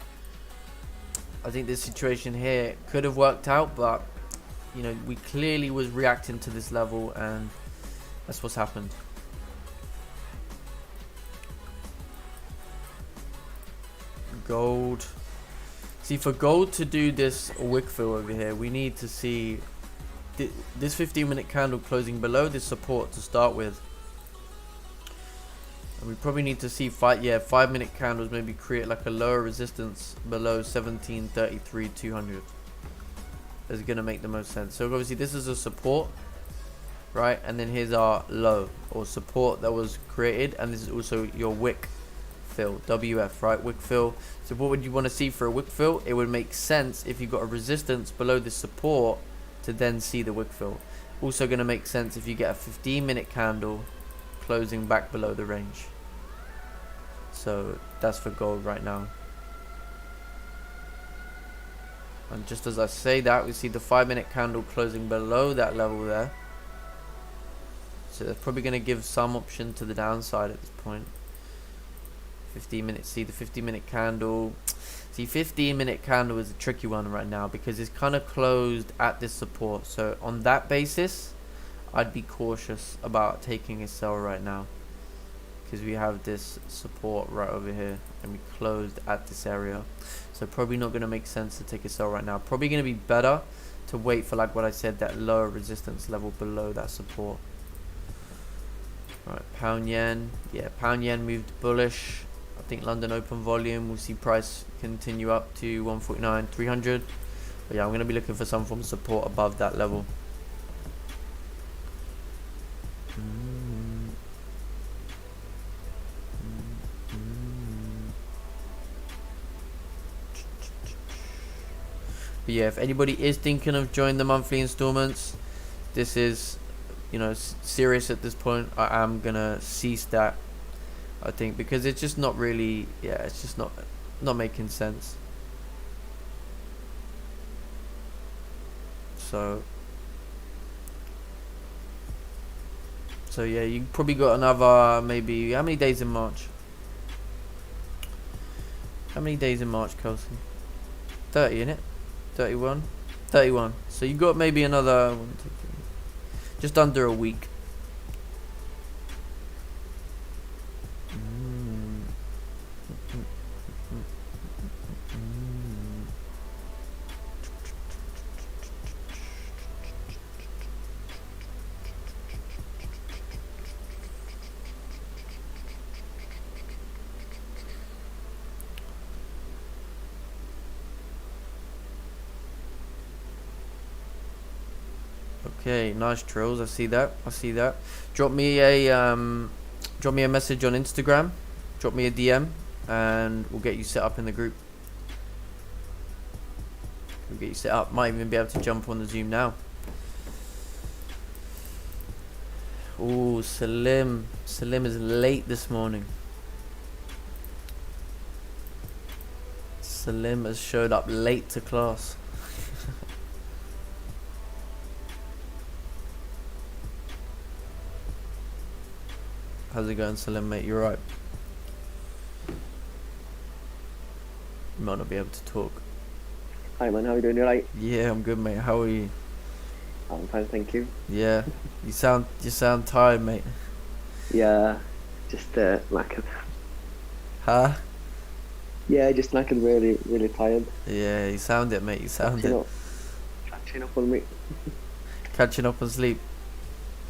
I think this situation here could have worked out, but, you know, we clearly was reacting to this level, and that's what's happened. Gold. See, for gold to do this wick fill over here, we need to see this 15-minute candle closing below this support to start with. And we probably need to see 5-minute candles maybe create like a lower resistance below 1733 200. is going to make the most sense. So obviously this is a support, right? And then here's our low or support that was created, and this is also your wick fill, WF, right? Wick fill. So what would you want to see for a wick fill? It would make sense if you got a resistance below the support to then see the wick fill. Also going to make sense if you get a 15-minute candle closing back below the range. So that's for gold right now. And just as I say that, we see the 5-minute candle closing below that level there. So that's probably going to give some option to the downside at this point. 15 minutes, see the 50-minute candle. See, 15-minute candle is a tricky one right now because it's kind of closed at this support. So on that basis, I'd be cautious about taking a sell right now, because we have this support right over here and we closed at this area. So probably not going to make sense to take a sell right now. Probably going to be better to wait for, like what I said, that lower resistance level below that support. Right, pound yen. Yeah, pound yen moved bullish. I think London open volume, we'll see price continue up to 149.300. But yeah, I'm going to be looking for some form of support above that level. But yeah, if anybody is thinking of joining the monthly installments, this is, you know, serious at this point. I am going to cease that, I think, because it's just not really, yeah, it's just not making sense. So yeah, you probably got another, maybe, how many days in March? How many days in March, Kelsey? 30, innit? 31? 31. So you got maybe another 1, 2, 3, just under a week. Okay, nice drills. I see that. Drop me a message on Instagram. Drop me a DM, and we'll get you set up in the group. We'll get you set up. Might even be able to jump on the Zoom now. Ooh, Salim. Salim is late this morning. Salim has showed up late to class. How's it going, Salim, mate? You alright? You might not be able to talk. Hi man, how are you doing? You alright? Yeah, I'm good, mate. How are you? I'm fine, thank you. Yeah, you sound tired, mate. Yeah, just knackered. Huh? Yeah, just knackered, really tired. Yeah, you sound it, mate. You sound it. Catching up on me. Catching up on sleep.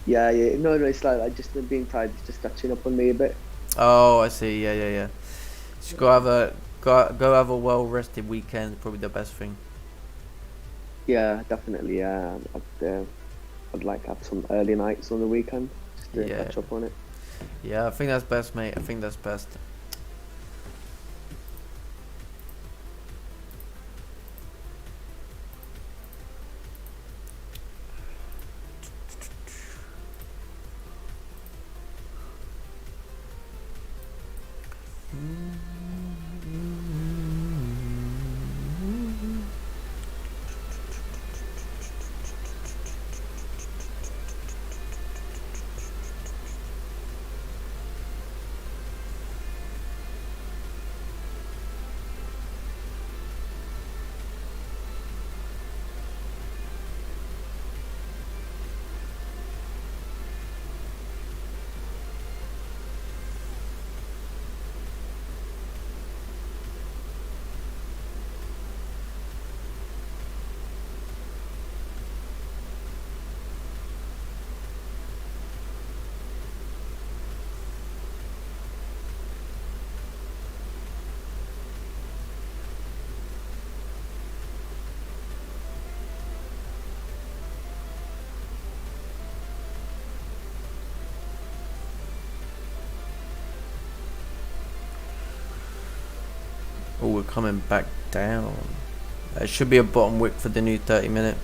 Yeah, no, it's like I just being tired. It's just catching up on me a bit. Oh, I see. Yeah. Just go have a well rested weekend. Probably the best thing. Yeah, definitely. Yeah, I'd like to have some early nights on the weekend just to catch up on it. Yeah, I think that's best, mate. I think that's best. Oh, we're coming back down. It should be a bottom wick for the new 30-minute.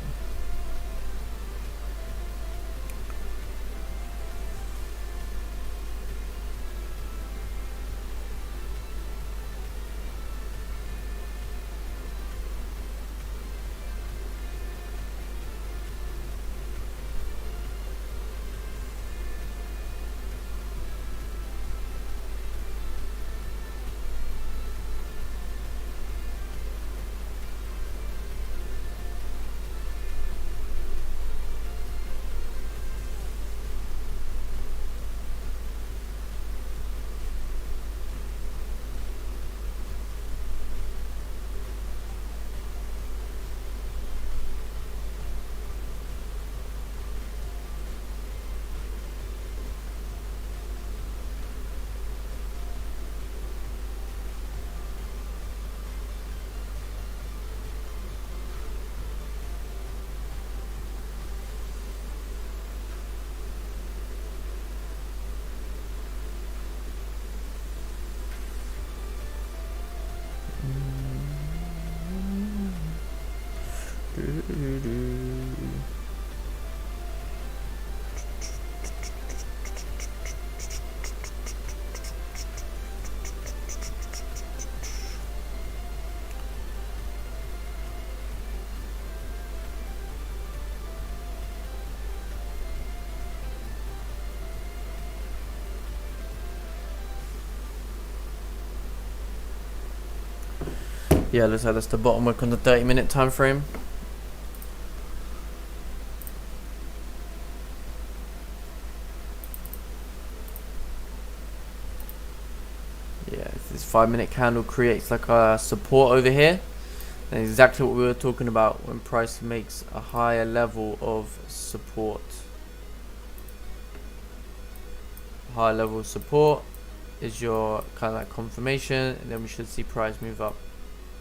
Yeah, looks like that's the bottom wick on the 30-minute time frame. Yeah, this 5-minute candle creates like a support over here. And exactly what we were talking about when price makes a higher level of support. Higher level of support is your kind of like confirmation, and then we should see price move up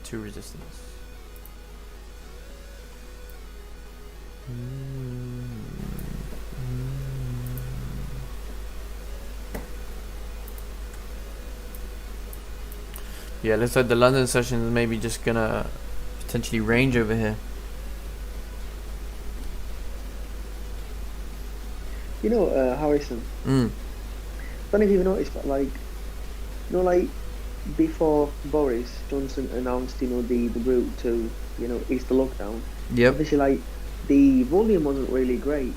to resistance. Yeah, looks like the London session is maybe just gonna potentially range over here. You know, Harrison. I don't know if you've noticed, but like, you know, like before Boris Johnson announced, you know, the route to, you know, ease the lockdown. Yep. Obviously, like the volume wasn't really great.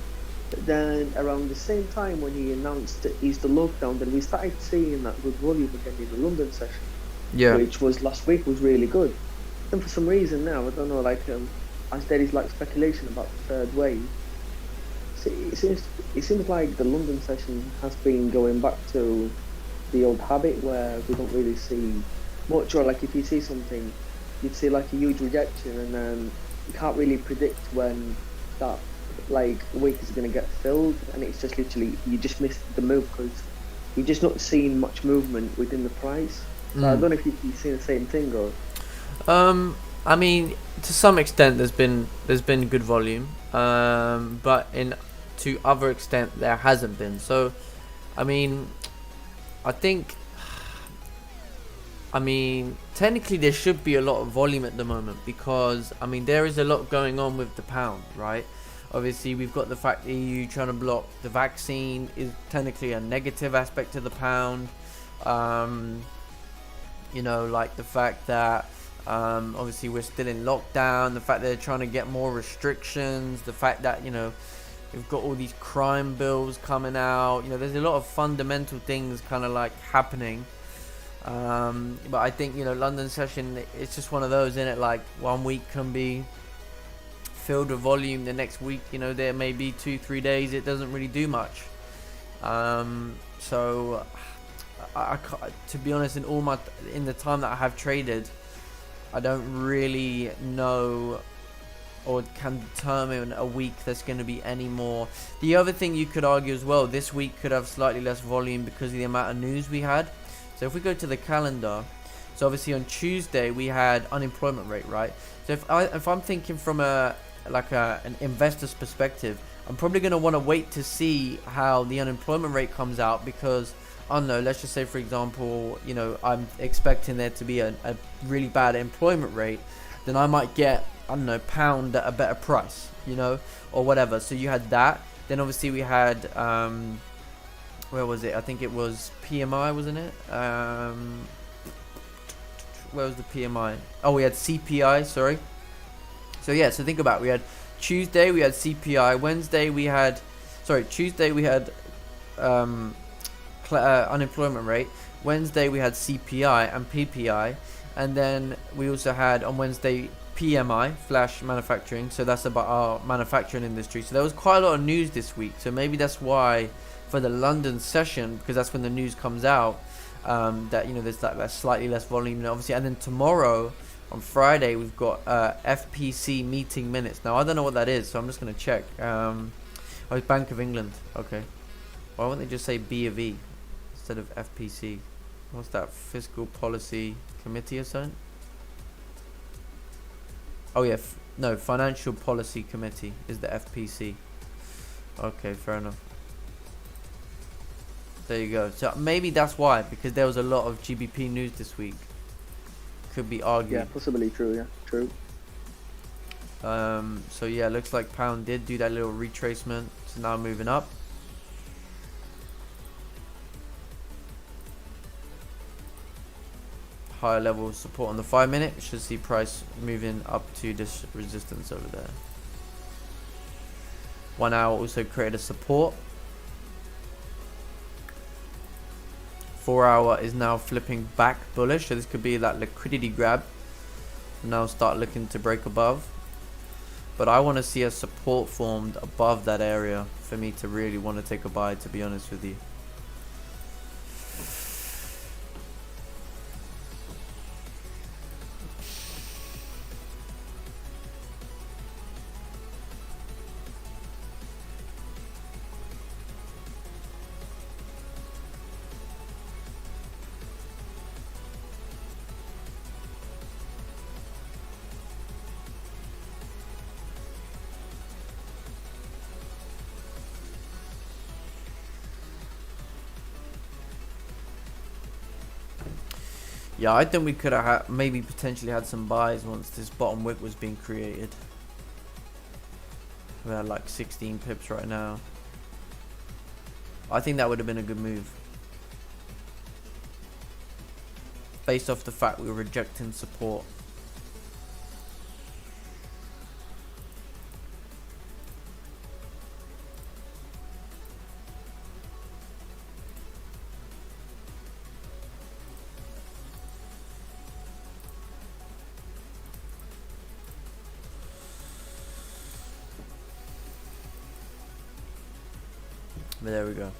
But then around the same time when he announced to ease the lockdown, then we started seeing that good volume again in the London session. Yeah. Which was last week was really good. And for some reason now, I don't know, like as there is like speculation about the third wave. So it seems like the London session has been going back to the old habit where we don't really see much, or like if you see something, you'd see like a huge rejection, and then you can't really predict when that like week is going to get filled, and it's just literally you just miss the move because you're just not seeing much movement within the price. So I don't know if you've seen the same thing or. I mean, to some extent, there's been good volume, but to other extent there hasn't been. So, I mean, technically there should be a lot of volume at the moment because I mean there is a lot going on with the pound, right? Obviously, we've got the fact the EU trying to block the vaccine is technically a negative aspect to the pound. You know, like the fact that obviously we're still in lockdown, the fact that they're trying to get more restrictions, the fact that, you know, we've got all these crime bills coming out. You know, there's a lot of fundamental things kind of like happening. But I think, you know, London session, it's just one of those, isn't it? Like 1 week can be filled with volume, the next week, you know, there may be 2-3 days it doesn't really do much. So I to be honest, in the time that I have traded, I don't really know or can determine a week that's going to be any more. The other thing you could argue as well, this week could have slightly less volume because of the amount of news we had. So if we go to the calendar, so obviously on Tuesday we had unemployment rate, right? So if I'm thinking from an investor's perspective, I'm probably going to want to wait to see how the unemployment rate comes out, because I don't know, let's just say for example, you know, I'm expecting there to be a really bad employment rate, then I might get, I don't know, pound at a better price, you know, or whatever. So you had that. Then obviously we had where was it? I think it was PMI, wasn't it? Where was the PMI? Oh, we had CPI, sorry. So yeah, so think about it. We had Tuesday we had CPI, Wednesday we had Tuesday we had unemployment rate, Wednesday we had CPI and PPI, and then we also had on Wednesday PMI, flash manufacturing, so that's about our manufacturing industry. So there was quite a lot of news this week, so maybe that's why for the London session, because that's when the news comes out, that, you know, there's that slightly less volume, and obviously, and then tomorrow on Friday we've got FPC meeting minutes. Now I don't know what that is, so I'm just going to check. Oh, it's Bank of England. Okay, why won't they just say B of E instead of FPC? What's that? Fiscal Policy Committee or something? Oh yeah, no, Financial Policy Committee is the FPC. Okay, fair enough. There you go. So maybe that's why, because there was a lot of GBP news this week. Could be argued. Yeah, possibly true. Yeah, true. So yeah, looks like pound did do that little retracement. It's now moving up. Higher level of support on the 5 minute. Should see price moving up to this resistance over there. 1 hour also created a support. 4 hour is now flipping back bullish, so this could be that liquidity grab. Now start looking to break above, but I want to see a support formed above that area for me to really want to take a buy, to be honest with you. Yeah, I think we could have maybe potentially had some buys once this bottom wick was being created. We're at like 16 pips right now. I think that would have been a good move, based off the fact we were rejecting support. But there we go.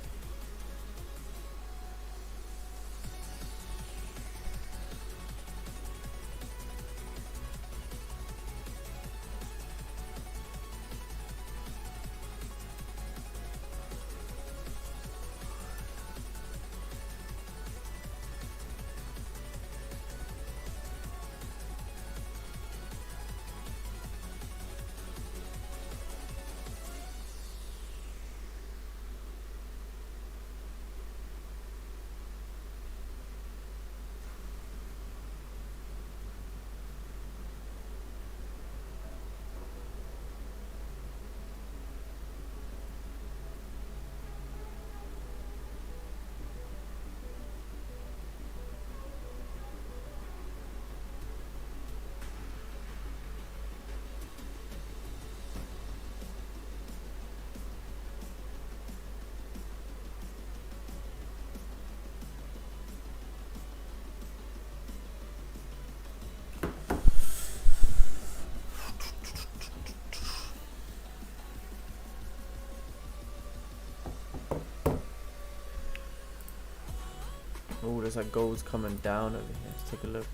Oh, there's like gold's coming down over here. Let's take a look.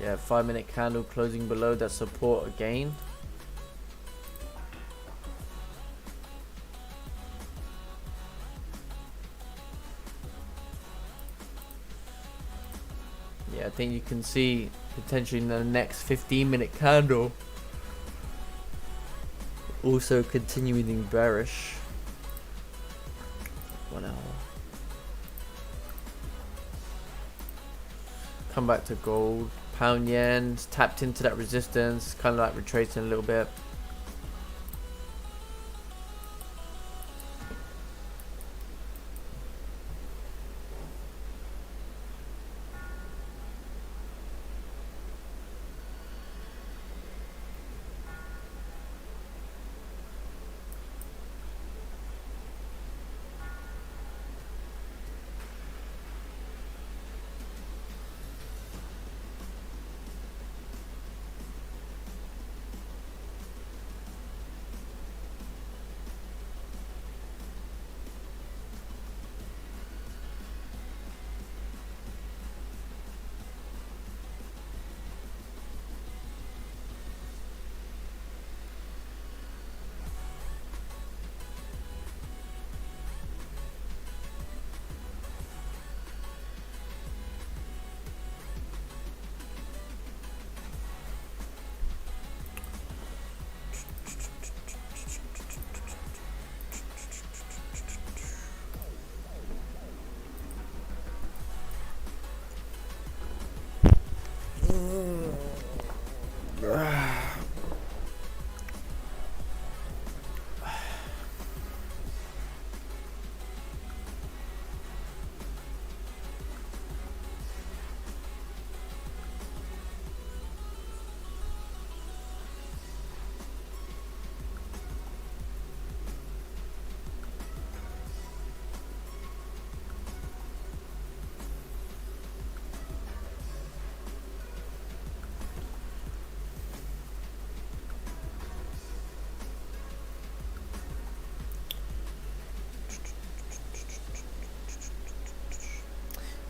Yeah, 5 minute candle closing below that support again. Yeah, I think you can see potentially in the next 15-minute candle also continuing bearish. 1 hour. come back to gold. Pound yen tapped into that resistance, kind of like retracing a little bit.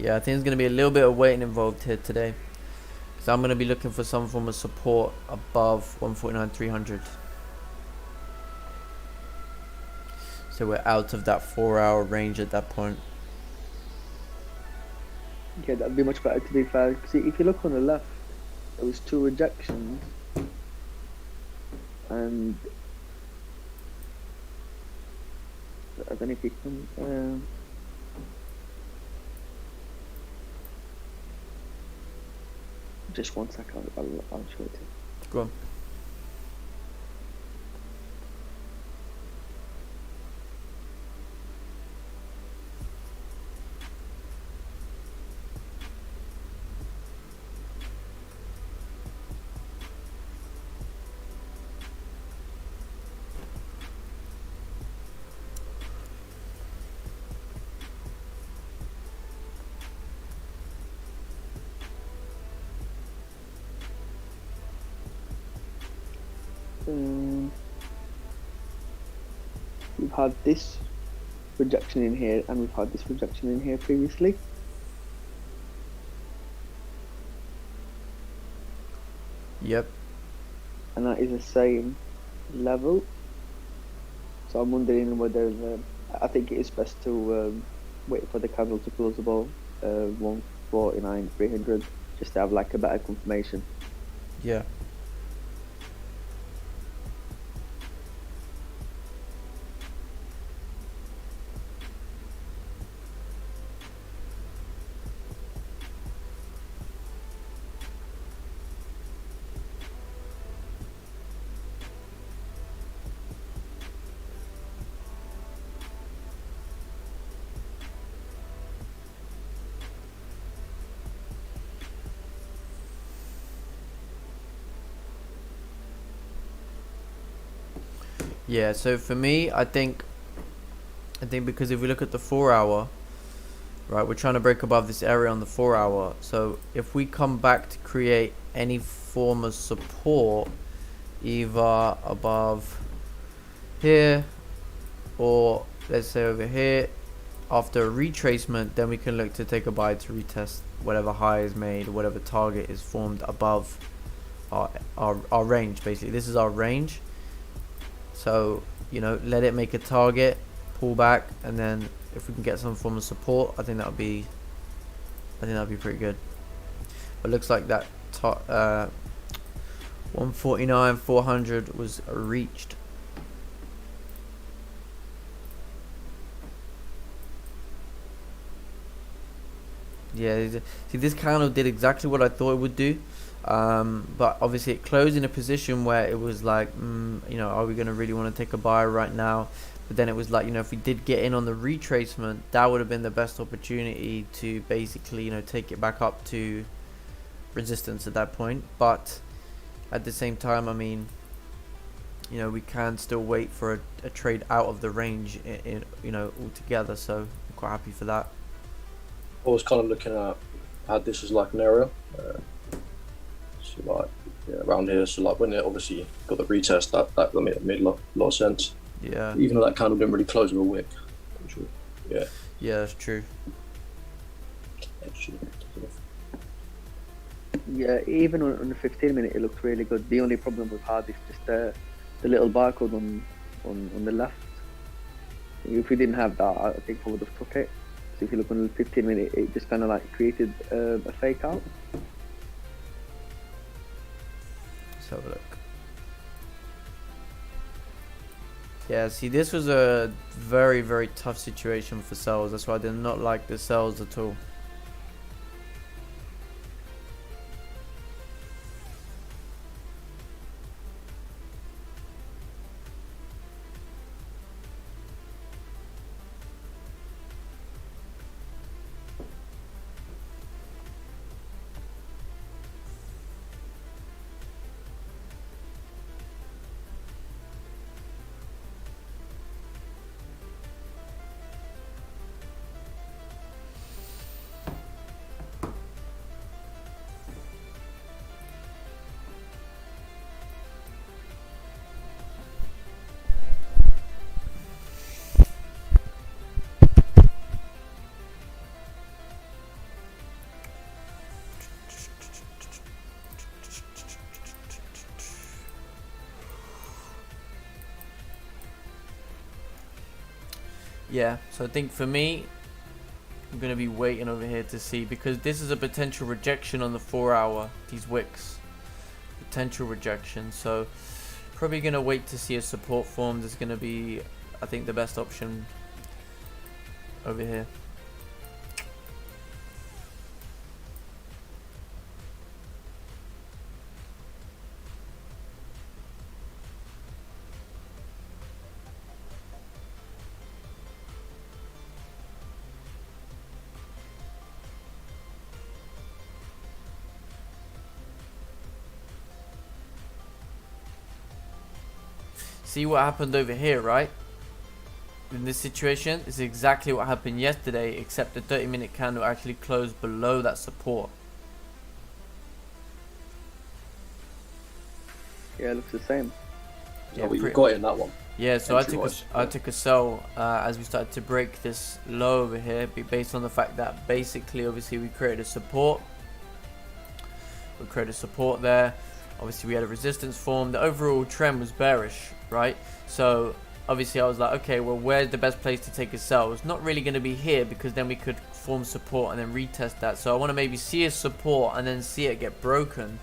Yeah, I think there's going to be a little bit of waiting involved here today. So I'm going to be looking for some form of support above 149.300. So we're out of that 4-hour range at that point. Yeah, that'd be much better to be fair. Because if you look on the left, there was 2 rejections, and I don't know if you can. Just one second, I'll show it to you. Go on. We've had this rejection in here, and we've had this rejection in here previously. Yep. And that is the same level. So I'm wondering whether I think it is best to wait for the candle to close above 149.300 just to have like a better confirmation. Yeah. Yeah, so for me, I think because if we look at the 4-hour, right, we're trying to break above this area on the 4-hour. So if we come back to create any form of support, either above here or let's say over here, after a retracement, then we can look to take a buy to retest whatever high is made, whatever target is formed above our range. Basically, this is our range. So, you know, let it make a target, pull back, and then if we can get some form of support, I think that'll be pretty good. But looks like that 149.400 was reached. Yeah, see, this candle did exactly what I thought it would do. But obviously it closed in a position where it was like, you know, are we going to really want to take a buy right now? But then it was like, you know, if we did get in on the retracement, that would have been the best opportunity to basically, you know, take it back up to resistance at that point. But at the same time, I mean, you know, we can still wait for a trade out of the range, you know, altogether. So I'm quite happy for that. I was kind of looking at how this is like an area. So like around here, so like when it obviously got the retest, that made a lot of sense. Yeah. Even though that candle didn't really close with a wick. Yeah. Yeah, that's true. Actually, Yeah, even on the 15 minute, it looked really good. The only problem we've had is just the little barcode on the left. If we didn't have that, I think I would have took it. So if you look on the 15 minute, it just kind of like created a fake out. Let's have a look. Yeah, see, this was a very, very tough situation for sells. That's why I did not like the sells at all. Yeah, so I think for me, I'm going to be waiting over here to see, because this is a potential rejection on the 4 hour, these wicks. Potential rejection, so probably going to wait to see a support form. There's going to be, I think, the best option over here. See what happened over here, right? In this situation, it's exactly what happened yesterday, except the 30-minute candle actually closed below that support. Yeah, it looks the same. yeah, but you got in that one. Yeah, so I Entry-wise, took a sell as we started to break this low over here, based on the fact that basically, obviously, we created a support. We created a support there. Obviously, we had a resistance form. The overall trend was bearish, right? So obviously, I was like, okay, well, where's the best place to take a sell? It's not really going to be here, because then we could form support and then retest that. So I want to maybe see a support and then see it get broken,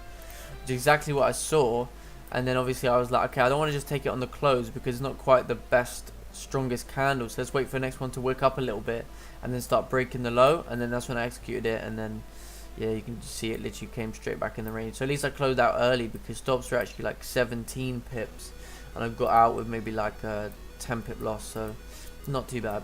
which is exactly what I saw. And then obviously I was like, okay, I don't want to just take it on the close, because it's not quite the best, strongest candle. So let's wait for the next one to wick up a little bit and then start breaking the low. And then that's when I executed it. And then, yeah, you can just see it literally came straight back in the range. So at least I closed out early, because stops were actually like 17 pips. And I got out with maybe like a 10 pip loss. So not too bad.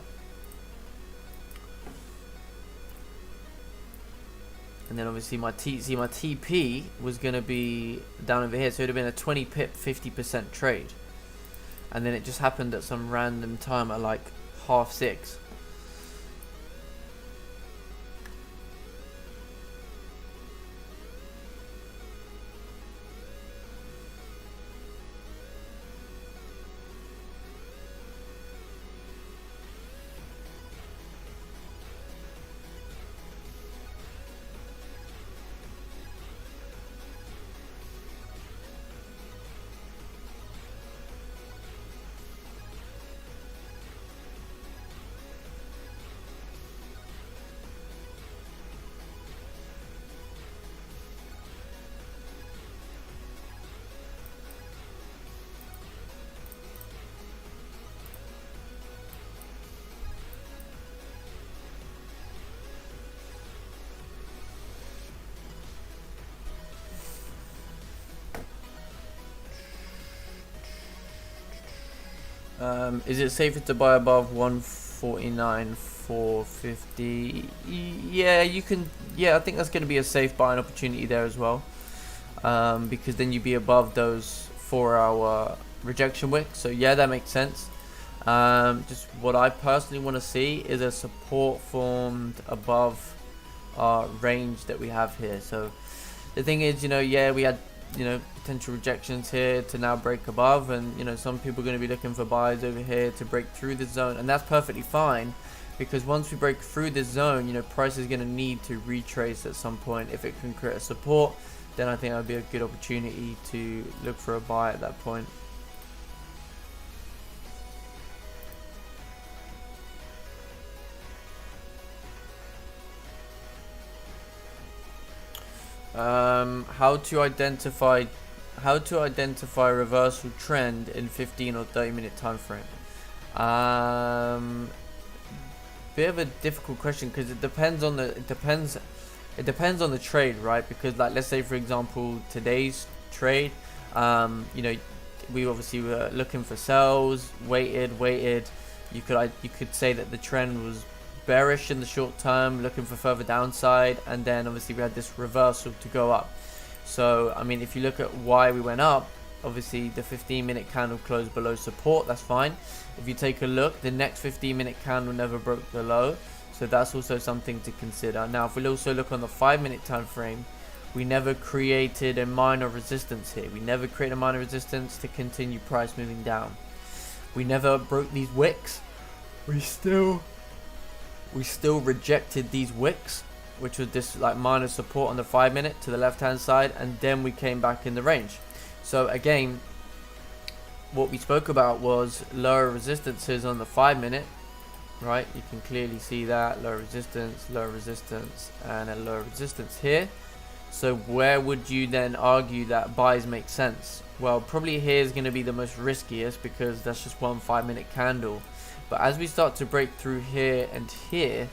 And then obviously my TP was going to be down over here. So it would have been a 20 pip, 50% trade. And then it just happened at some random time at like 6:30. Is it safer to buy above 149 450? Yeah, you can. Yeah, I think that's going to be a safe buying opportunity there as well, because then you'd be above those 4-hour rejection wicks. So yeah, that makes sense. Just what I personally want to see is a support formed above our range that we have here. So the thing is, yeah, we had potential rejections here to now break above, and some people are going to be looking for buys over here to break through the zone, and that's perfectly fine, because once we break through this zone, price is going to need to retrace at some point. If it can create a support, then I think that would be a good opportunity to look for a buy at that point. How to identify reversal trend in 15 or 30 minute time frame. Bit of a difficult question, because it depends on the trade, right? Because like, let's say for example today's trade, we obviously were looking for sells, waited. You could say that the trend was bearish in the short term, looking for further downside, and then obviously we had this reversal to go up. So I mean, if you look at why we went up, obviously the 15-minute candle closed below support, that's fine. If you take a look, the next 15-minute candle never broke the low, so that's also something to consider. Now if we also look on the 5-minute time frame, we never created a minor resistance here. We never created a minor resistance to continue price moving down. We never broke these wicks. We still rejected these wicks, which was this like minor support on the 5-minute to the left hand side, and then we came back in the range. So again, what we spoke about was lower resistances on the 5-minute, right? You can clearly see that lower resistance, and a lower resistance here. So where would you then argue that buys make sense? Well, probably here is going to be the most riskiest, because that's just one 5-minute candle. But as we start to break through here and here,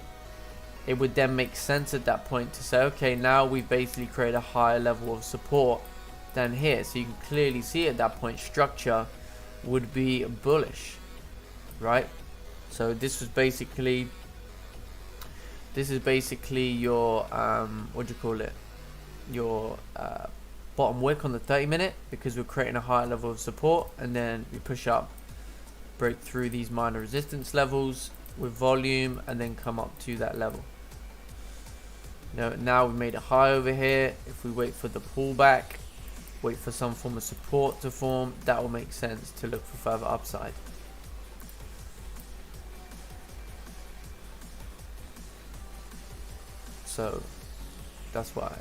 it would then make sense at that point to say, okay, now we've basically created a higher level of support than here. So you can clearly see at that point structure would be bullish, right? So this is basically your what do you call it, your bottom wick on the 30-minute, because we're creating a higher level of support, and then we push up, break through these minor resistance levels with volume, and then come up to that level. Now we've made a high over here. If we wait for the pullback, wait for some form of support to form, that will make sense to look for further upside. So that's why.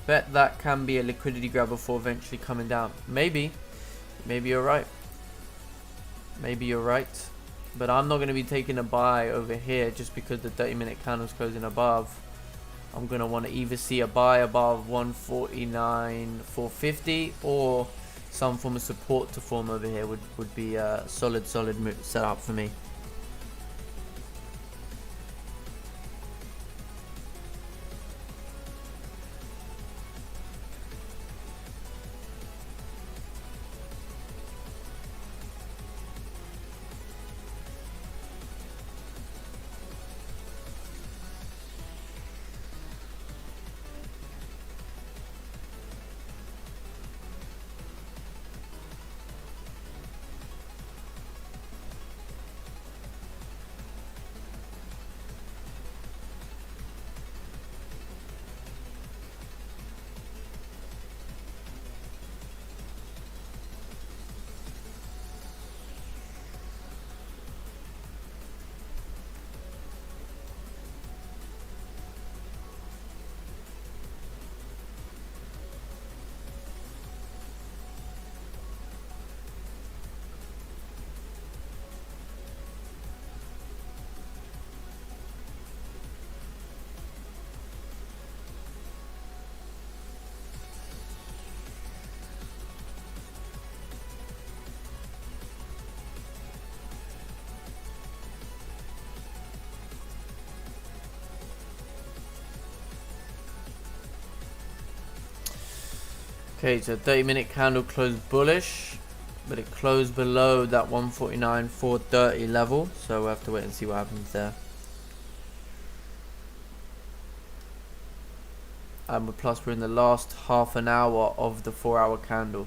Bet that can be a liquidity grab before eventually coming down. Maybe you're right. But I'm not going to be taking a buy over here just because the 30-minute candle's closing above. I'm going to want to either see a buy above 149 450, or some form of support to form over here would be a solid setup for me. Okay, so 30-minute candle closed bullish, but it closed below that 149.430 level, so we'll have to wait and see what happens there. Plus we're in the last half an hour of the 4-hour candle.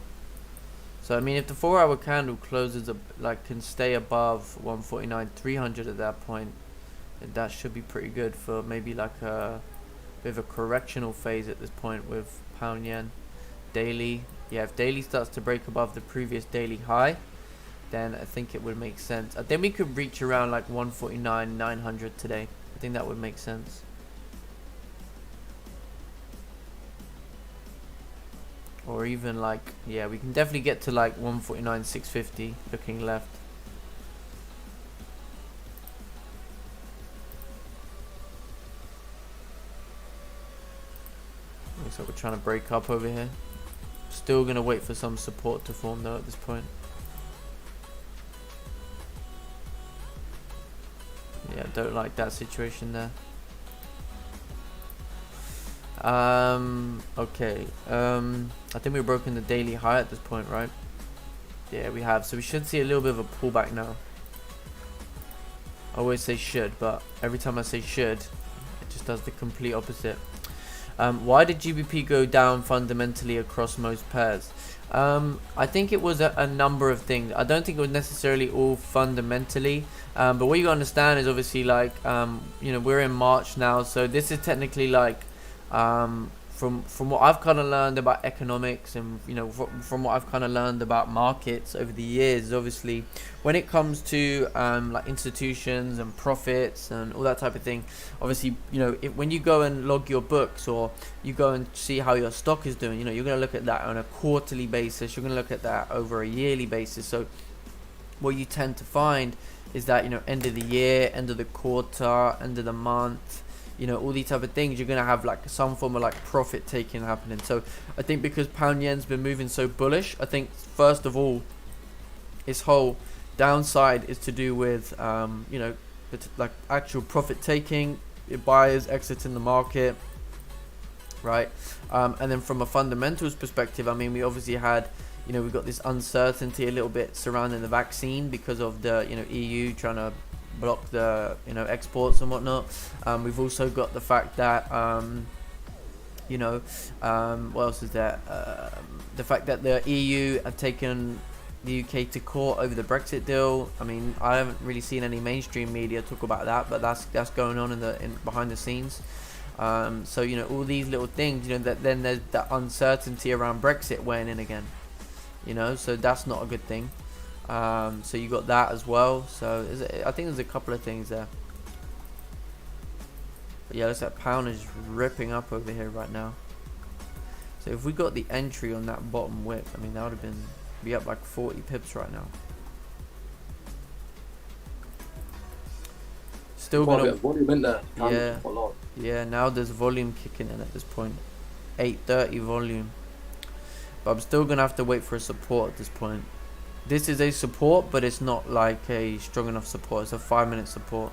So I mean, if the 4-hour candle closes up, like, can stay above 149.300 at that point, then that should be pretty good for maybe like a bit of a correctional phase at this point with pound yen. Daily, yeah, if daily starts to break above the previous daily high, then I think it would make sense. I think we could reach around like 149.900 today. I think that would make sense. Or even like, yeah, we can definitely get to like 149.650 looking left. Looks like we're trying to break up over here. Still gonna wait for some support to form though at this point. Yeah, don't like that situation there. Okay. I think we've broken the daily high at this point, right? Yeah, we have. So we should see a little bit of a pullback now. I always say should, but every time I say should, it just does the complete opposite. Why did GBP go down fundamentally across most pairs? I think it was a number of things. I don't think it was necessarily all fundamentally, but what you gotta understand is obviously like, you know, we're in March now, so this is technically like, from what I've kind of learned about economics, and you know, from what I've kind of learned about markets over the years, obviously when it comes to like institutions and profits and all that type of thing, obviously, you know, when you go and log your books or you go and see how your stock is doing, you know, you're going to look at that on a quarterly basis, you're going to look at that over a yearly basis. So what you tend to find is that, you know, end of the year, end of the quarter, end of the month, you know, all these type of things, you're going to have like some form of like profit taking happening. So I think because pound yen's been moving so bullish, I think first of all, its whole downside is to do with, you know, like actual profit taking, buyers exiting the market, right? And then from a fundamentals perspective, I mean, we obviously had, you know, we've got this uncertainty a little bit surrounding the vaccine because of the, you know, EU trying to block the, you know, exports and whatnot. We've also got the fact that, you know, what else is there? The fact that the EU have taken the UK to court over the Brexit deal. I mean, I haven't really seen any mainstream media talk about that, but that's going on in behind the scenes. So, you know, all these little things, you know, that then there's that uncertainty around Brexit weighing in again, you know, so that's not a good thing. So you got that as well. So I think there's a couple of things there. But yeah, looks like pound is ripping up over here right now. So if we got the entry on that bottom wick, I mean, that would have be up like 40 pips right now. Still gonna volume in there. Yeah, yeah. Now there's volume kicking in at this point. 830 volume. But I'm still gonna have to wait for a support at this point. This is a support, but it's not like a strong enough support. It's a 5-minute support.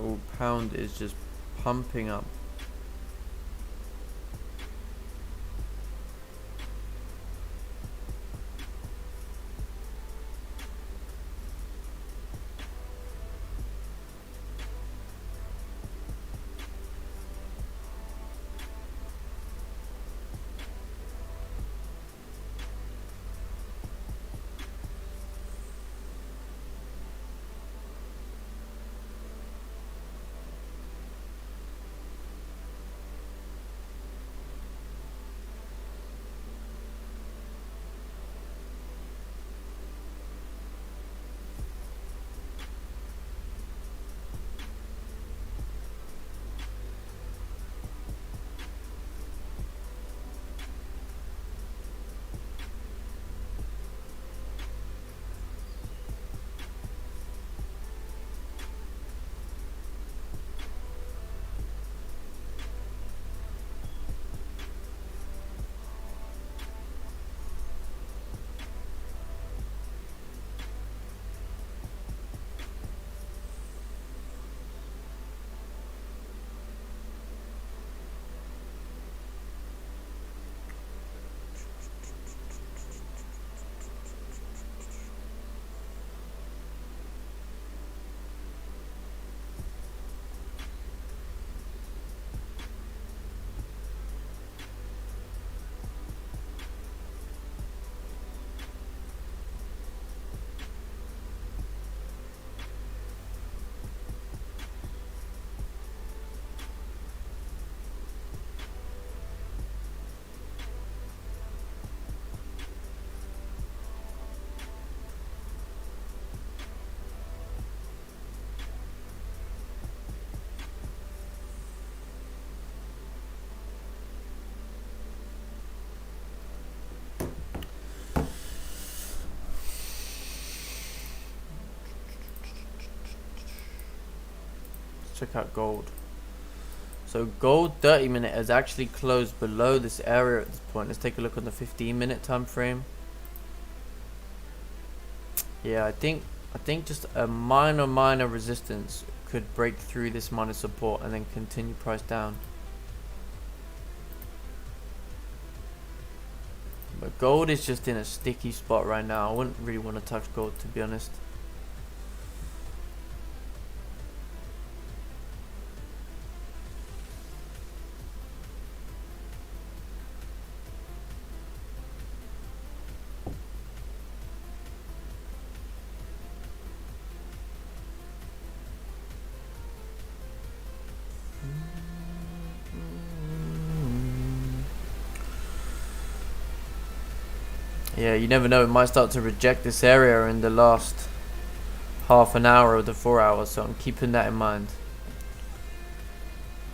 Oh, pound is just pumping up. check out gold. So gold 30-minute has actually closed below this area at this point. Let's take a look on the 15-minute time frame. Yeah, I think just a minor resistance could break through this minor support and then continue price down. But gold is just in a sticky spot right now. I wouldn't really want to touch gold, to be honest. Yeah, you never know, it might start to reject this area in the last half an hour of the 4 hours, so I'm keeping that in mind.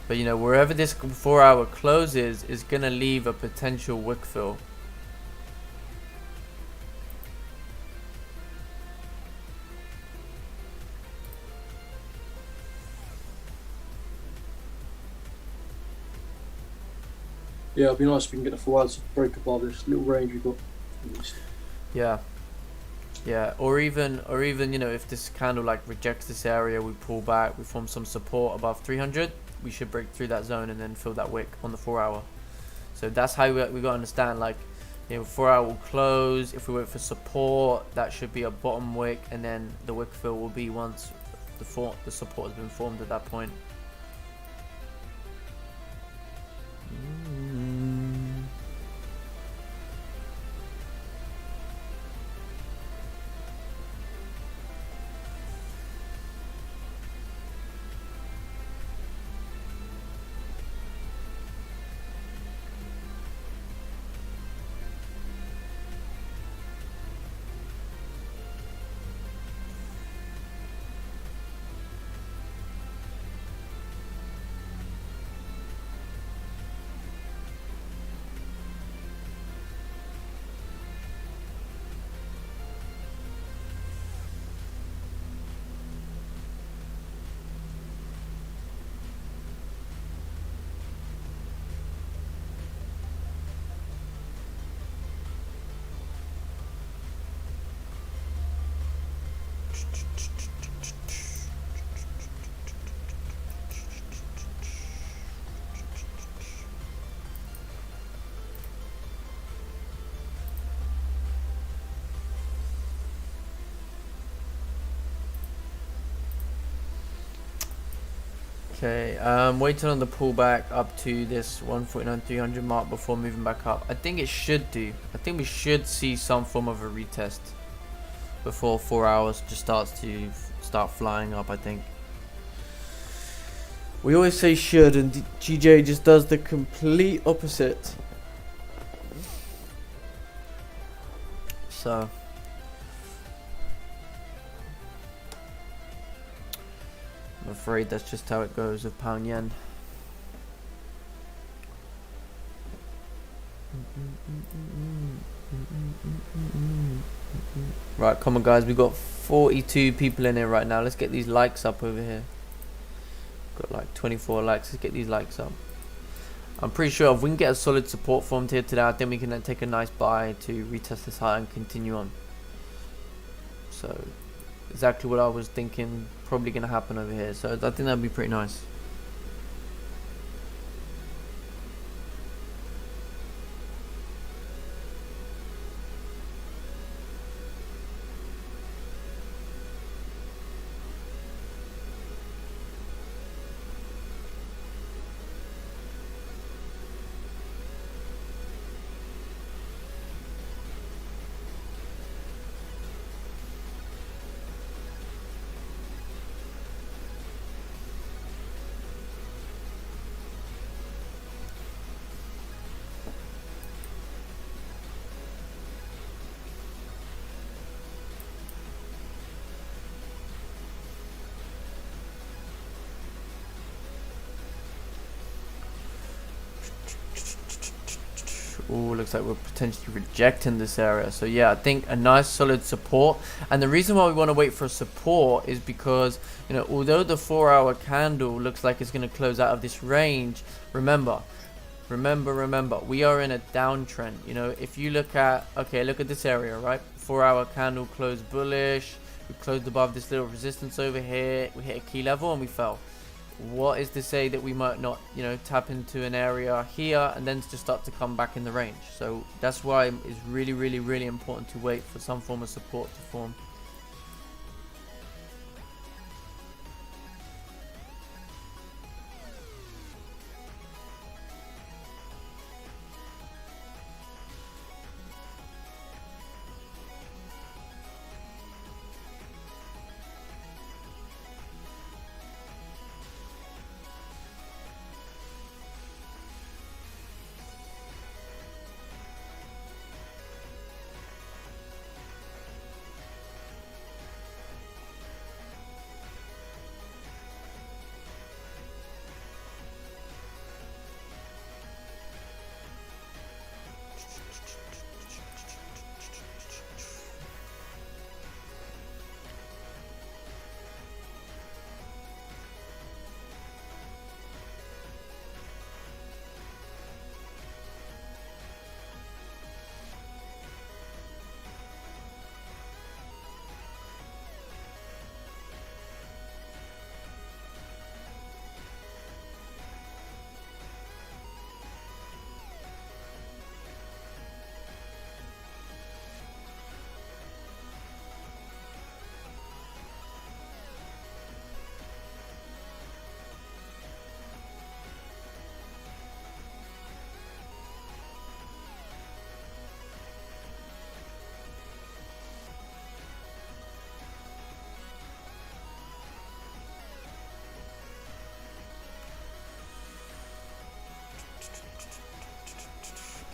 But you know, wherever this 4 hour closes is gonna leave a potential wick fill. Yeah, it'd be nice if we can get the 4 hours to break above this little range we've got. Yeah. Yeah, or even you know, if this candle like rejects this area, we pull back, we form some support above 300, we should break through that zone and then fill that wick on the 4 hour. So that's how we gotta understand, like, you know, 4 hour will close. If we wait for support, that should be a bottom wick, and then the wick fill will be once the support has been formed at that point. Okay, waiting on the pullback up to this 149.300 mark before moving back up. I think it should do. I think we should see some form of a retest before 4 hours just start flying up. I think we always say should, and GJ just does the complete opposite. So I'm afraid that's just how it goes with pound yen. Right, come on guys, we've got 42 people in here right now. Let's get these likes up over here. Got like 24 likes. Let's get these likes up. I'm pretty sure if we can get a solid support formed here today, I think we can then take a nice buy to retest this high and continue on. So exactly what I was thinking probably going to happen over here, so I think that'd be pretty nice. looks like we're potentially rejecting this area. So yeah, I think a nice solid support. And the reason why we want to wait for support is because, you know, although the 4-hour candle looks like it's going to close out of this range, remember, we are in a downtrend. You know, if you look at, okay, look at this area, right? 4-hour candle closed bullish. We closed above this little resistance over here. We hit a key level and we fell. What is to say that we might not, you know, tap into an area here and then just start to come back in the range? So that's why it's really important to wait for some form of support to form.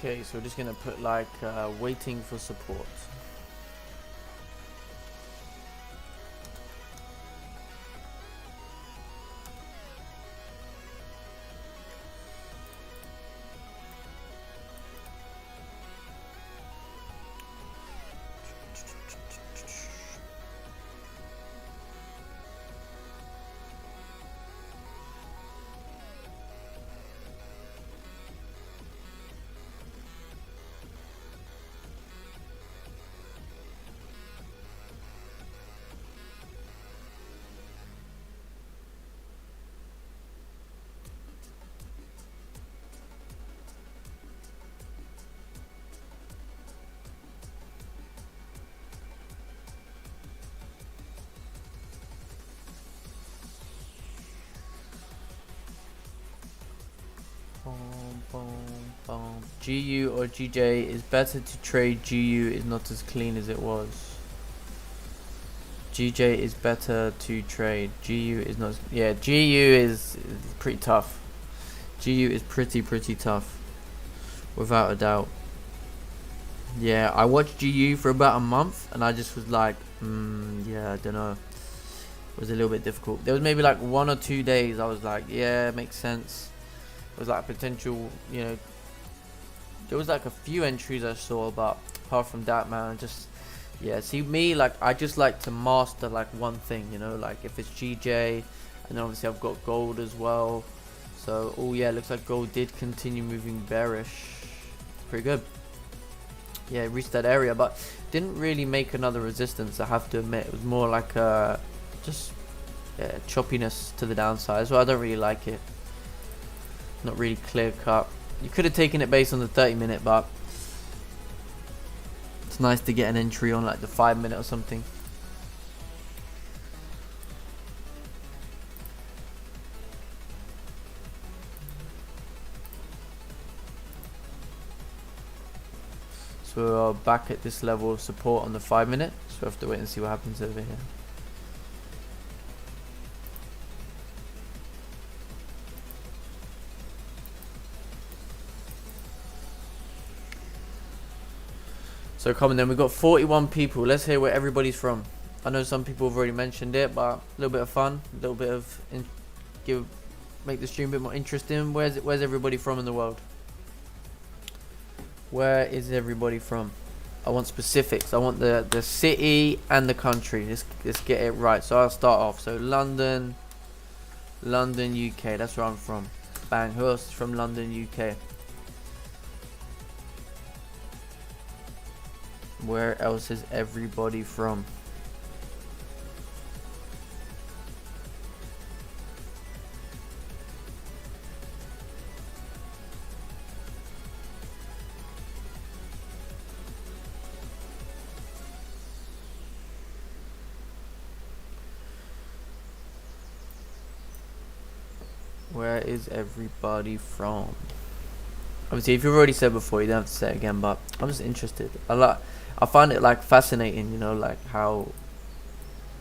Okay, so we're just gonna put like waiting for support. GU or GJ is better to trade. GU is not as clean as it was. GJ is better to trade. GU is not. Yeah, GU is pretty tough. GU is pretty tough, without a doubt. Yeah, I watched GU for about a month and I just was like, yeah, I don't know. It was a little bit difficult. There was maybe like 1 or 2 days I was like, yeah, it makes sense. It was like potential, you know, there was like a few entries I saw, but apart from that, man, just, yeah, see me, like, I just like to master like one thing, you know, like if it's GJ, and then obviously I've got gold as well. So, oh yeah, looks like gold did continue moving bearish. Pretty good. Yeah, it reached that area, but didn't really make another resistance, I have to admit. It was more like just choppiness to the downside, so I don't really like it. Not really clear cut. You could have taken it based on the 30-minute, but it's nice to get an entry on like the 5-minute or something. So we're back at this level of support on the 5-minute, so we have to wait and see what happens over here. So coming then, we've got 41 people. Let's hear where everybody's from. I know some people have already mentioned it, but a little bit of fun, a little bit of make the stream a bit more interesting. Where's everybody from in the world? Where is everybody from? I want specifics. I want the city and the country. Let's get it right. So I'll start off. So London, UK. That's where I'm from. Bang. Who else is from London, UK? Where else is everybody from? Where is everybody from? Obviously, if you've already said before, you don't have to say it again. But I'm just interested. I find it like fascinating. You know, like how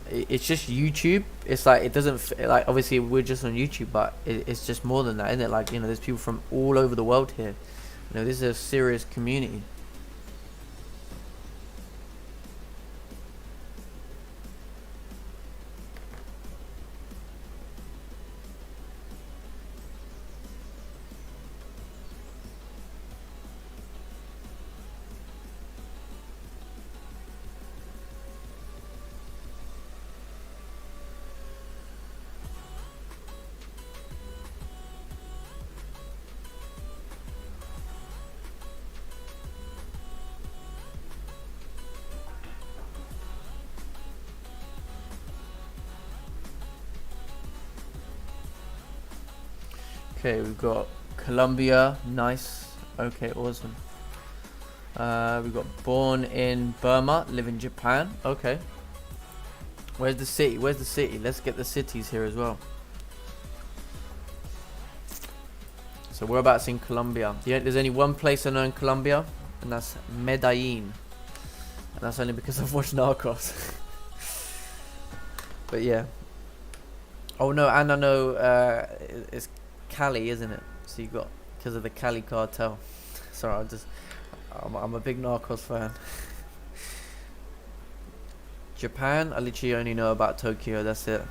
it's just YouTube. It's like it doesn't like obviously we're just on YouTube, but it's just more than that, isn't it? Like, you know, there's people from all over the world here. You know, this is a serious community. Okay, we've got Colombia, nice. Okay, awesome. We've got born in Burma, live in Japan. Okay. Where's the city? Where's the city? Let's get the cities here as well. So whereabouts in Colombia? Yeah, there's only one place I know in Colombia, and that's Medellin. And that's only because I've watched Narcos. But yeah. Oh no, and I know it's Cali, isn't it? So you got, because of the Cali cartel. Sorry, I'm a big Narcos fan. Japan, I literally only know about Tokyo, that's it.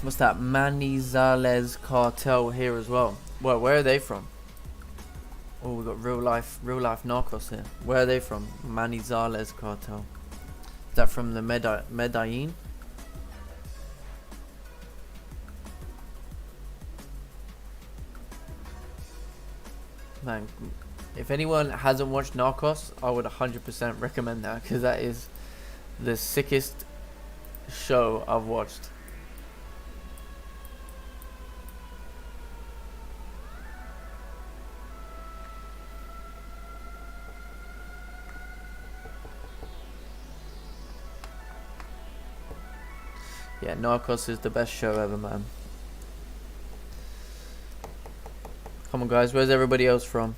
What's that? Manizales cartel here as well. Well, where are they from? Oh, we got real life Narcos here. Where are they from? Manizales cartel. Is that from the Medellin? Man, if anyone hasn't watched Narcos, I would 100% recommend that, because that is the sickest show I've watched. Yeah, Narcos is the best show ever, man. Come on, guys, where's everybody else from?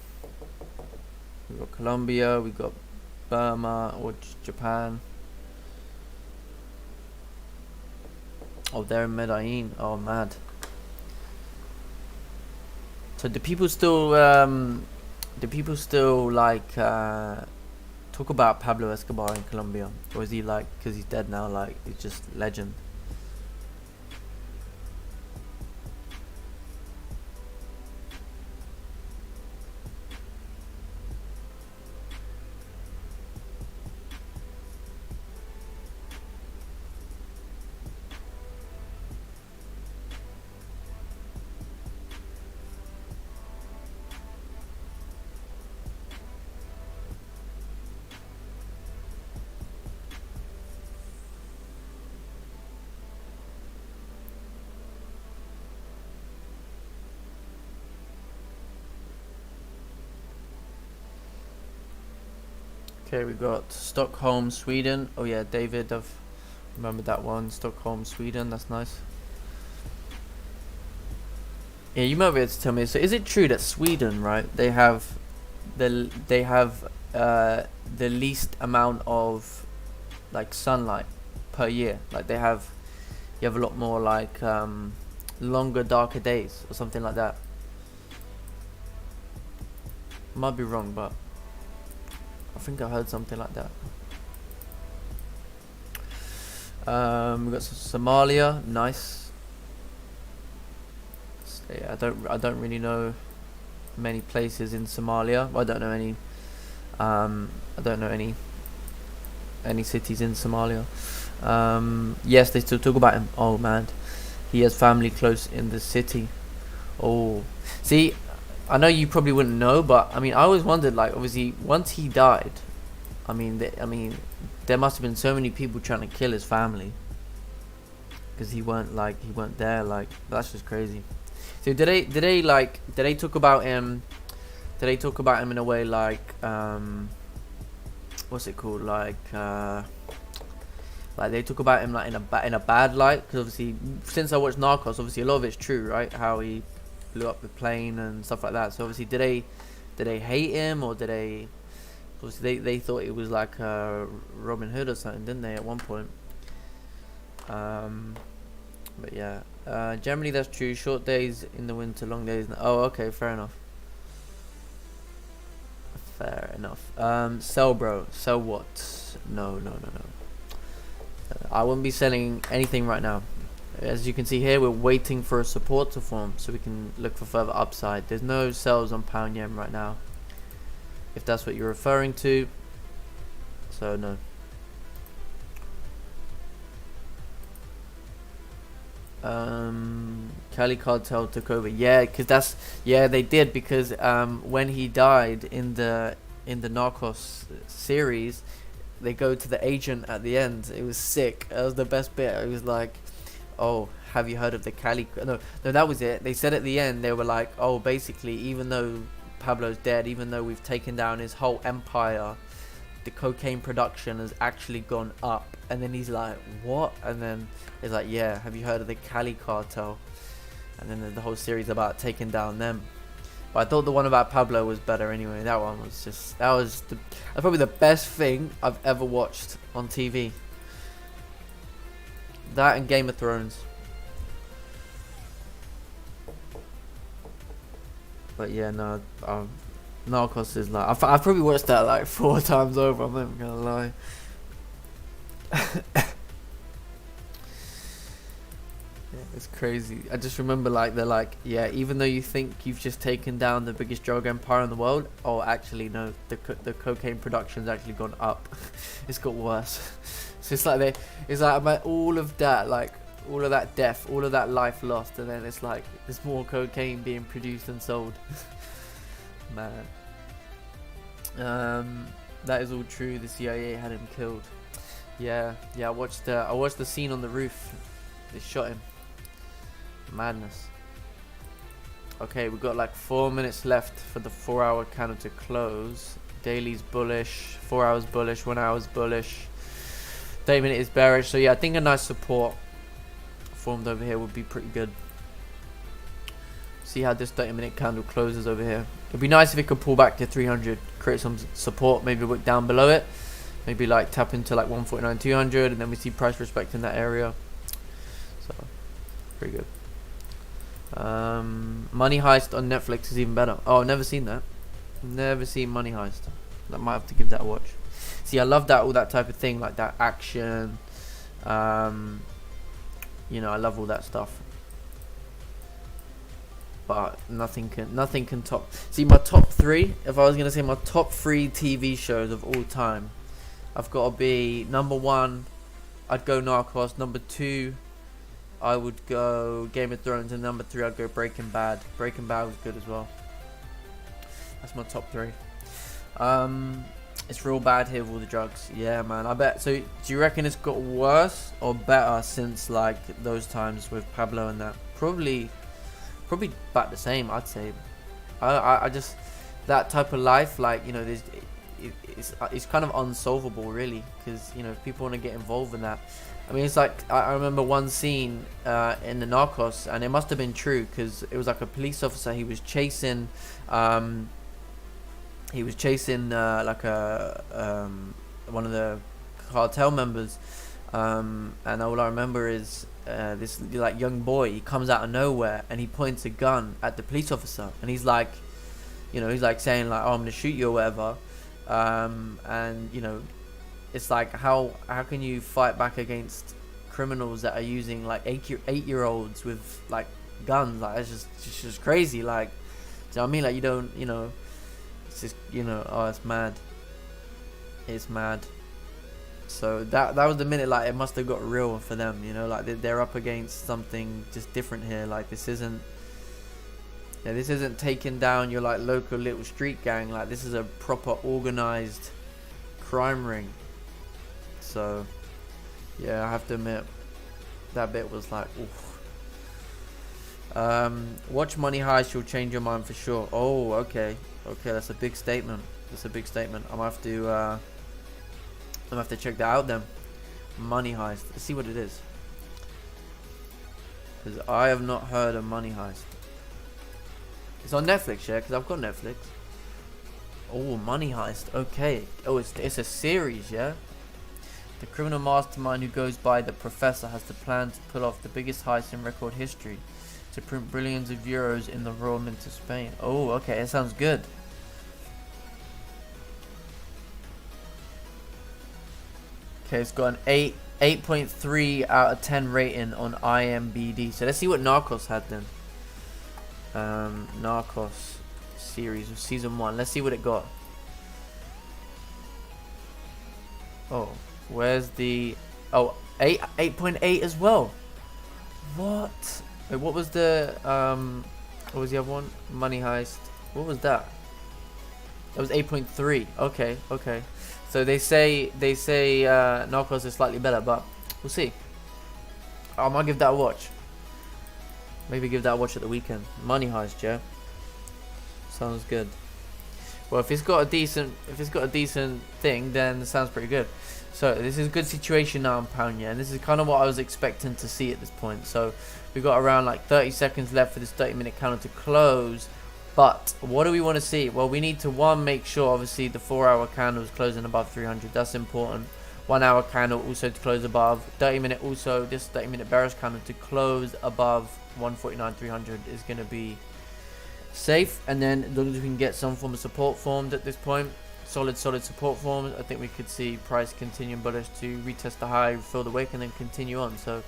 We got Colombia, we got Burma or Japan. Oh, they're in Medellin. Oh, mad. So do people still like talk about Pablo Escobar in Colombia, or is he like, because he's dead now, like he's just legend? Okay, we got Stockholm, Sweden. Oh yeah, David, I've remembered that one. Stockholm, Sweden. That's nice. Yeah, you might be able to tell me. So, is it true that Sweden, right? They have the least amount of like sunlight per year. Like you have a lot more like longer, darker days or something like that. Might be wrong, but I think I heard something like that. We got Somalia, nice. So, yeah, I don't really know many places in Somalia. I don't know any. I don't know any cities in Somalia. Yes, they still talk about him. Oh man, he has family close in the city. Oh, see, I know you probably wouldn't know, but I mean, I always wondered. Like, obviously, once he died, I mean, there must have been so many people trying to kill his family because he weren't there. Like, that's just crazy. So did they talk about him? Did they talk about him in a way like what's it called, like they talk about him like in a bad light? Because obviously, since I watched Narcos, obviously a lot of it's true, right? How he blew up the plane and stuff like that. So obviously, did they hate him, or did they? Obviously, they thought it was like Robin Hood or something, didn't they? At one point. But yeah, generally that's true. Short days in the winter, long days. Oh, okay, fair enough. Fair enough. Sell, bro. Sell what? No. I wouldn't be selling anything right now. As you can see here, we're waiting for a support to form so we can look for further upside. There's no sells on pound yen right now, if that's what you're referring to. So no. Cali Cartel took over. Yeah, they did, because when he died in the Narcos series, they go to the agent at the end. It was sick. That was the best bit. It was like, oh, have you heard of the Cali? No, that was it. They said at the end, they were like, oh, basically, even though Pablo's dead, even though we've taken down his whole empire, the cocaine production has actually gone up. And then he's like, what? And then it's like, yeah, have you heard of the Cali Cartel? And then the whole series about taking down them. But I thought the one about Pablo was better anyway. That one was just, that's probably the best thing I've ever watched on TV. That and Game of Thrones. But yeah, no, Narcos is like, I've probably watched that like 4 times over, I'm not even gonna lie. Yeah, it's crazy. I just remember, like, they're like, yeah, even though you think you've just taken down the biggest drug empire in the world, oh, actually no, the cocaine production's actually gone up. It's got worse. So it's like about all of that, like all of that death, all of that life lost, and then it's like there's more cocaine being produced and sold. Man, that is all true. The CIA had him killed. Yeah. I watched the scene on the roof. They shot him. Madness. Okay, we've got like 4 minutes left for the 4-hour candle to close. Daily's bullish, 4 hours bullish, 1 hour's bullish. 30 minute is bearish. So yeah, I think a nice support formed over here would be pretty good. See how this 30-minute candle closes over here. It'd be nice if it could pull back to 300, create some support, maybe work down below it, maybe like tap into like 149, 200, and then we see price respect in that area. So pretty good. Money Heist on Netflix is even better. Oh, I've never seen that. Never seen Money Heist. I might have to give that a watch. See, I love that, all that type of thing, like that action. You know, I love all that stuff. But nothing can top. See, my top 3. If I was gonna say my top 3 TV shows of all time, I've got to be number 1. I'd go Narcos. Number 2, I would go Game of Thrones, and number 3, I'd go Breaking Bad. Breaking Bad was good as well. That's my top 3. It's real bad here with all the drugs. Yeah, man. I bet. So, do you reckon it's got worse or better since like those times with Pablo and that? Probably about the same, I'd say. I just, that type of life, like, you know, there's, it's kind of unsolvable really, because you know if people want to get involved in that. I mean, it's like I remember one scene in the Narcos, and it must have been true because it was like a police officer. He was chasing like a one of the cartel members, and all I remember is this like young boy. He comes out of nowhere and he points a gun at the police officer, and he's like, you know, he's like saying like, "Oh, I'm gonna shoot you" or whatever. And you know, it's like how can you fight back against criminals that are using like 8-year-olds with like guns? Like it's just crazy. Like, do you know what I mean? Like you don't, you know, it's just, you know, oh, it's mad. It's mad. So that was the minute, like it must have got real for them, you know, like they're up against something just different here. Like this isn't taking down your like local little street gang. Like this is a proper organized crime ring. So yeah, I have to admit that bit was like, oof. Watch Money Heist, you'll change your mind for sure. Oh, okay, that's a big statement. I'm gonna have to check that out then. Money Heist. Let's see what it is, because I have not heard of Money Heist. It's on Netflix, yeah, because I've got Netflix. Oh, Money Heist. Okay. Oh, it's a series, yeah. The criminal mastermind who goes by the Professor has the plan to pull off the biggest heist in record history, to print billions of euros in the Royal Mint of Spain. Oh, okay, it sounds good. Okay, it's got an 8.3 out of 10 rating on IMBD. So let's see what Narcos had then. Narcos series of season 1. Let's see what it got. Oh, where's the 8.8 as well. What? Wait, what was the what was the other one? Money Heist. What was that? That was 8.3. Okay. So they say Narcos is slightly better, but we'll see. I might give that a watch. Maybe give that a watch at the weekend. Money Heist, yeah. Sounds good. Well, if it's got a decent thing, then it sounds pretty good. So this is a good situation now on pound, yeah, and this is kind of what I was expecting to see at this point. So we've got around like 30 seconds left for this 30-minute candle to close. But what do we want to see? Well, we need to make sure obviously the 4-hour candle is closing above 300. That's important. 1-hour candle also to close above. 30-minute also, this 30-minute bearish candle to close above 149.300 is going to be safe. And then as long as we can get some form of support formed at this point, solid support formed, I think we could see price continuing bullish to retest the high, fill the wick, and then continue on. So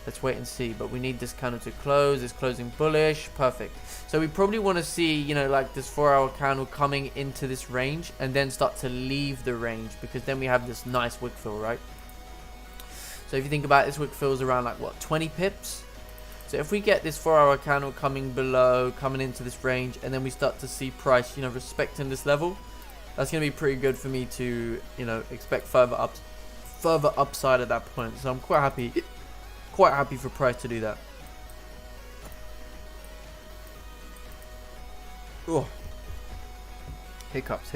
let's wait and see. But we need this candle to close. It's closing bullish. Perfect. So we probably want to see, you know, like this 4-hour candle coming into this range and then start to leave the range, because then we have this nice wick fill, right? So if you think about it, this wick fill is around like what, 20 pips. So if we get this 4-hour candle coming below, coming into this range, and then we start to see price, you know, respecting this level, that's going to be pretty good for me to, you know, expect further upside at that point. So I'm quite happy for price to do that. Oh, hiccups.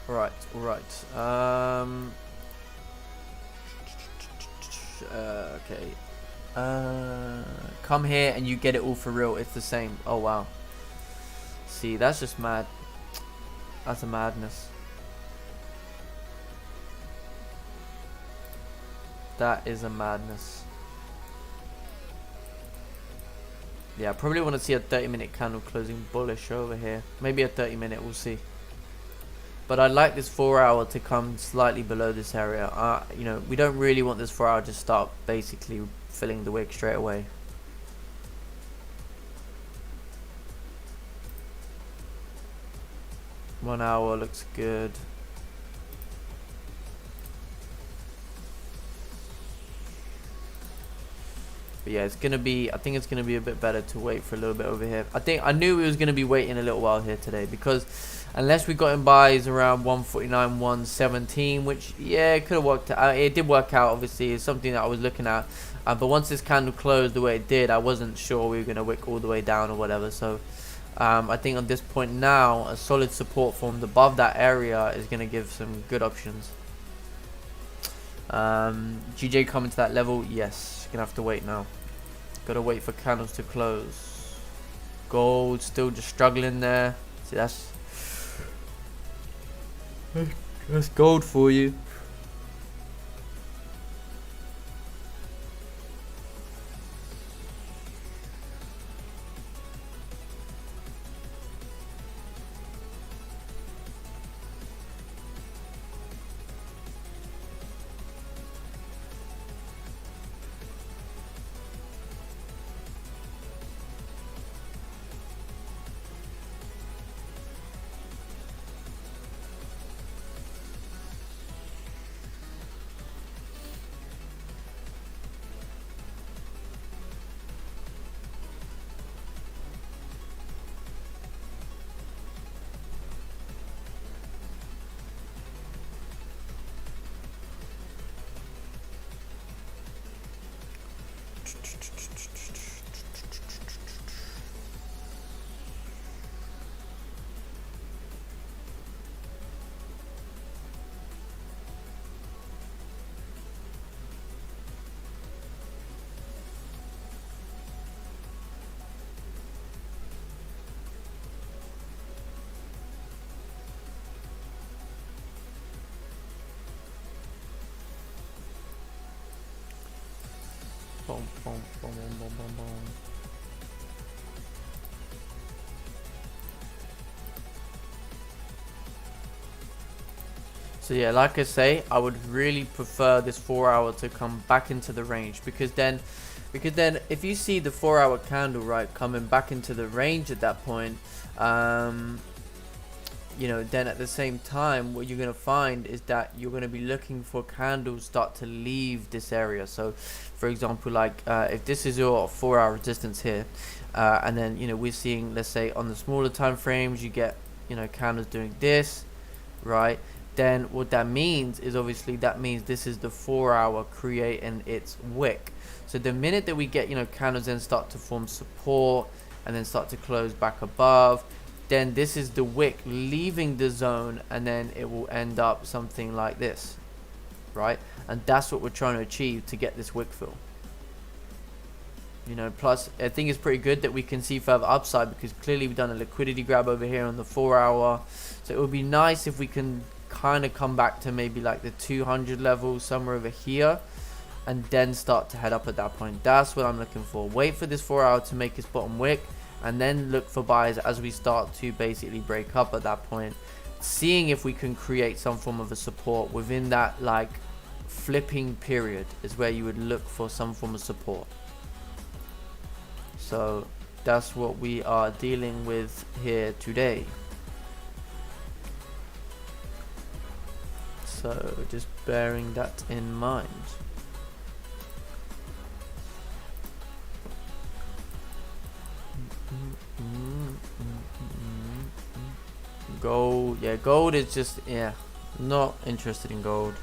All right. Okay. Come here and you get it all for real. It's the same. Oh wow. See, that's just mad. That's a madness. That is a madness. Yeah, I probably want to see a 30-minute candle closing bullish over here. Maybe a 30-minute, we'll see. But I'd like this 4-hour to come slightly below this area. You know, we don't really want this 4-hour to start basically filling the wick straight away. One hour looks good. But yeah, I think it's gonna be a bit better to wait for a little bit over here. I knew we was gonna be waiting a little while here today, because unless we got in buys around 149, 117, which yeah, it could have worked out. It did work out, obviously. It's something that I was looking at. But once this candle closed the way it did, I wasn't sure we were gonna wick all the way down or whatever. So I think on this point now, a solid support formed above that area is going to give some good options. GJ coming to that level, yes. Gonna have to wait now. Gotta wait for candles to close. Gold still just struggling there. See, that's gold for you. Boom, boom, boom, boom, boom, boom, boom. So yeah, like I say, I would really prefer this 4 hour to come back into the range, because then if you see the 4 hour candle, right, coming back into the range at that point, you know, then at the same time, what you're going to find is that you're going to be looking for candles start to leave this area. So for example, like if this is your 4 hour resistance here, and then, you know, we're seeing, let's say on the smaller time frames, you get, you know, candles doing this, right? Then what that means is, obviously that means this is the 4 hour creating its wick. So the minute that we get, you know, candles then start to form support and then start to close back above, then this is the wick leaving the zone, and then it will end up something like this, right? And that's what we're trying to achieve to get this wick fill. You know, plus I think it's pretty good that we can see further upside, because clearly we've done a liquidity grab over here on the 4 hour. So it would be nice if we can kind of come back to maybe like the 200 level somewhere over here, and then start to head up at that point. That's what I'm looking for. Wait for this 4 hour to make its bottom wick, and then look for buys as we start to basically break up at that point, seeing if we can create some form of a support within that like flipping period is where you would look for some form of support. So that's what we are dealing with here today. So just bearing that in mind. Gold, yeah, gold is just, yeah, not interested in gold.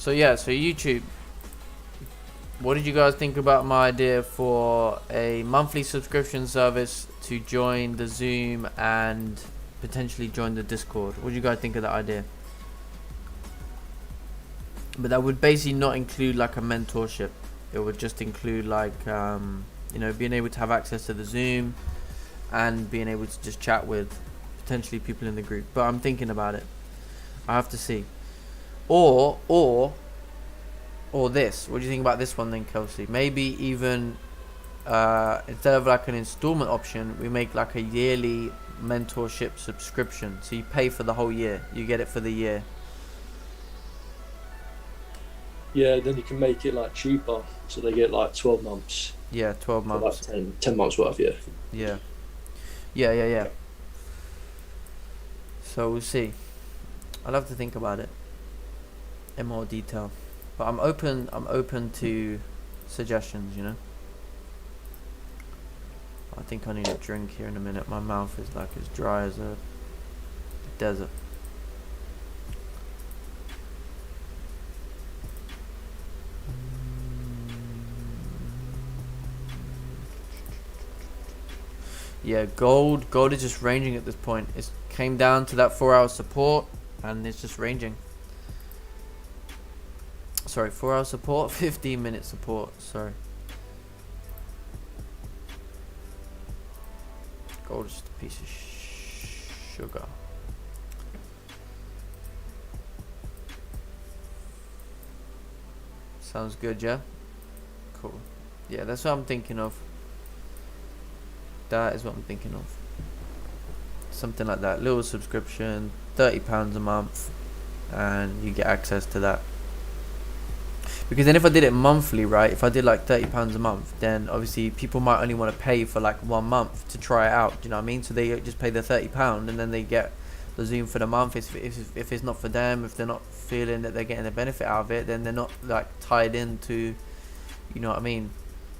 So yeah, so YouTube, what did you guys think about my idea for a monthly subscription service to join the Zoom and potentially join the Discord? What do you guys think of that idea? But that would basically not include like a mentorship. It would just include like being able to have access to the Zoom and being able to just chat with potentially people in the group. But I'm thinking about it. I have to see. Or this. What do you think about this one then, Kelsey? Maybe even instead of like an installment option, we make like a yearly mentorship subscription. So you pay for the whole year. You get it for the year. Yeah, then you can make it like cheaper, so they get like 12 months. Yeah, 12 months. For like 10 months worth, yeah. Yeah. So we'll see. I'll have to think about it in more detail. But I'm open to suggestions, you know. I think I need a drink here in a minute. My mouth is like as dry as a desert. Yeah, gold is just ranging at this point. It came down to that 4-hour support and it's just ranging. Sorry, 4-hour support, 15-minute support. Sorry. Gold is just a piece of sugar. Sounds good, yeah? Cool. Yeah, that's what I'm thinking of. That is what I'm thinking of. Something like that. Little subscription, £30 a month, and you get access to that. Because then if I did it monthly, right, if I did like £30 a month, then obviously people might only want to pay for like 1 month to try it out. Do you know what I mean? So they just pay the £30 and then they get the Zoom for the month. If it's not for them, if they're not feeling that they're getting the benefit out of it, then they're not like tied into, you know what I mean?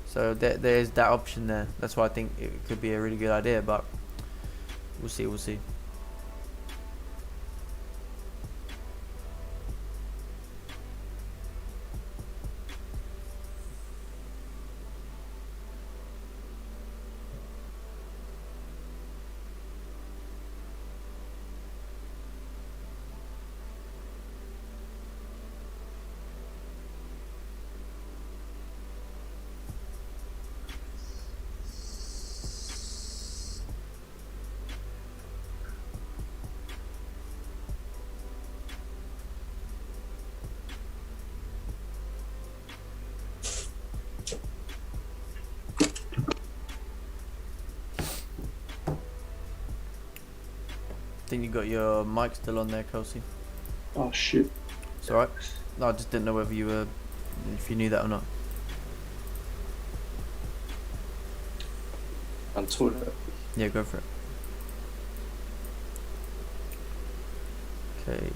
So there's that option there. That's why I think it could be a really good idea, but we'll see. I think you got your mic still on there, Kelsey. Oh shit. It's alright. No, I just didn't know whether if you knew that or not. And toilet. Yeah, go for it. Okay.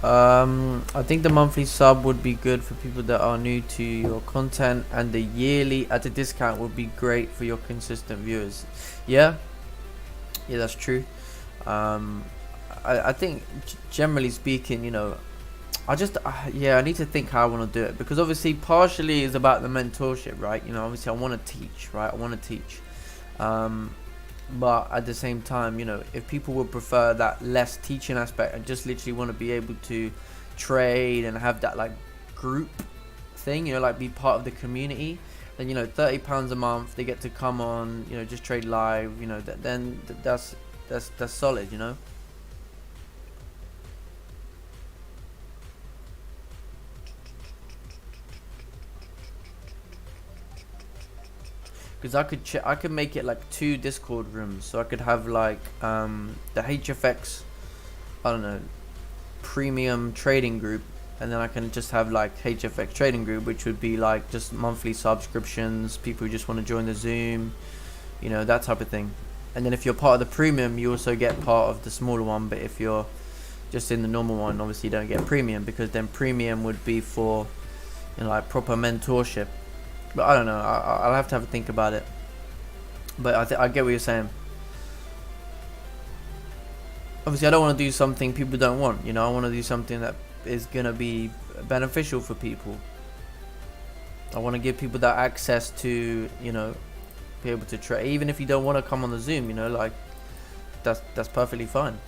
I think the monthly sub would be good for people that are new to your content, and the yearly at a discount would be great for your consistent viewers. Yeah, that's true. I think generally speaking, you know, I just I need to think how I want to do it, because obviously partially is about the mentorship, right? You know, obviously I want to teach, right? I want to teach, but at the same time, you know, if people would prefer that less teaching aspect and just literally want to be able to trade and have that like group thing, you know, like be part of the community, then, you know, £30 a month, they get to come on, you know, just trade live, you know, that's solid, you know. Because I could make it like 2 Discord rooms, so I could have like the HFX, I don't know, premium trading group, and then I can just have like HFX trading group, which would be like just monthly subscriptions, people who just want to join the Zoom, you know, that type of thing. And then if you're part of the premium, you also get part of the smaller one, but if you're just in the normal one, obviously you don't get premium, because then premium would be for, you know, like proper mentorship. But I don't know, I'll have to have a think about it. But I get what you're saying. Obviously I don't want to do something people don't want, you know. I want to do something that is going to be beneficial for people. I want to give people that access to, you know, be able to trade. Even if you don't want to come on the Zoom, you know, like that's perfectly fine.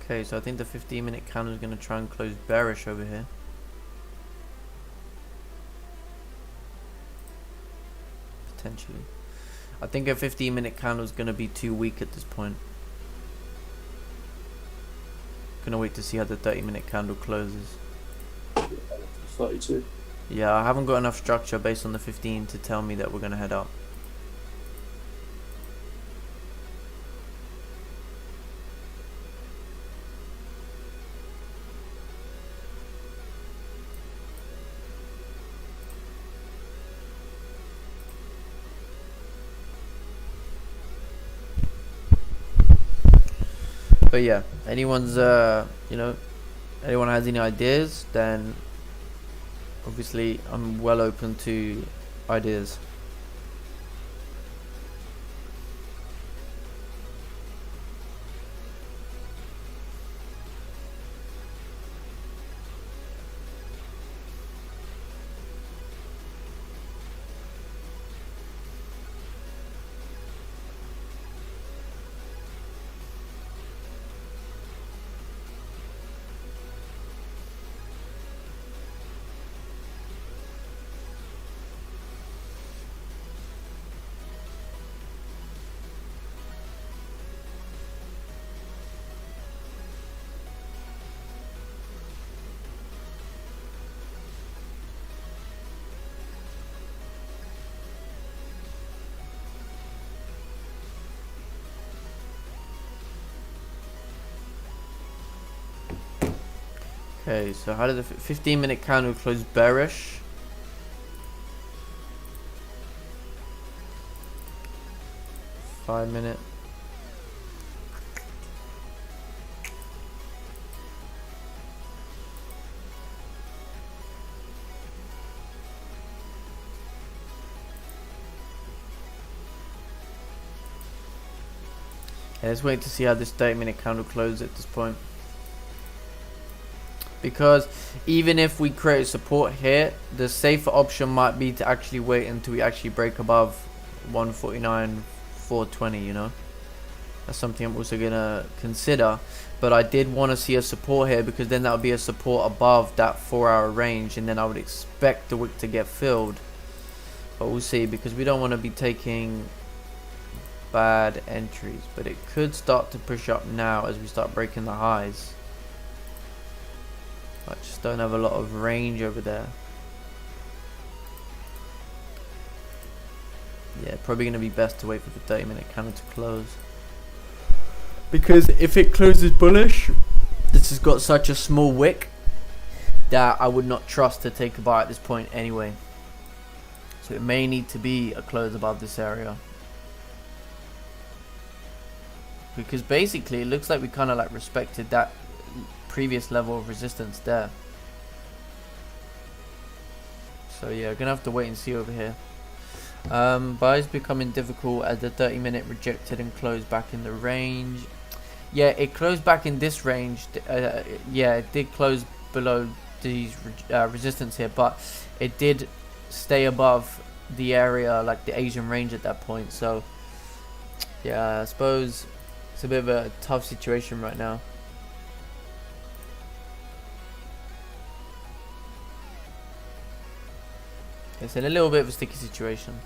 Okay, so I think the 15-minute candle is going to try and close bearish over here. Potentially. I think a 15-minute candle is going to be too weak at this point. Gonna wait to see how the 30-minute candle closes. 32. Yeah, I haven't got enough structure based on the 15 to tell me that we're going to head up. But yeah, anyone's you know, anyone has any ideas, then obviously I'm well open to ideas. Okay, so how did the 15-minute candle close bearish? Five-minute. Yeah, let's wait to see how this 30-minute candle closes at this point. Because even if we create support here, the safer option might be to actually wait until we actually break above 149.420, you know. That's something I'm also gonna consider. But I did want to see a support here, because then that would be a support above that 4-hour range, and then I would expect the wick to get filled. But we'll see, because we don't want to be taking bad entries. But it could start to push up now as we start breaking the highs. I just don't have a lot of range over there. Yeah, probably going to be best to wait for the 30-minute candle to close. Because if it closes bullish, this has got such a small wick that I would not trust to take a buy at this point anyway. So it may need to be a close above this area, because basically it looks like we kind of like respected that previous level of resistance there. So yeah, gonna have to wait and see over here. Buys becoming difficult as the 30-minute rejected and closed back in the range. Yeah, it closed back in this range. Yeah, it did close below these resistance here, but it did stay above the area, like the Asian range at that point. So yeah, I suppose it's a bit of a tough situation right now. It's in a little bit of a sticky situation.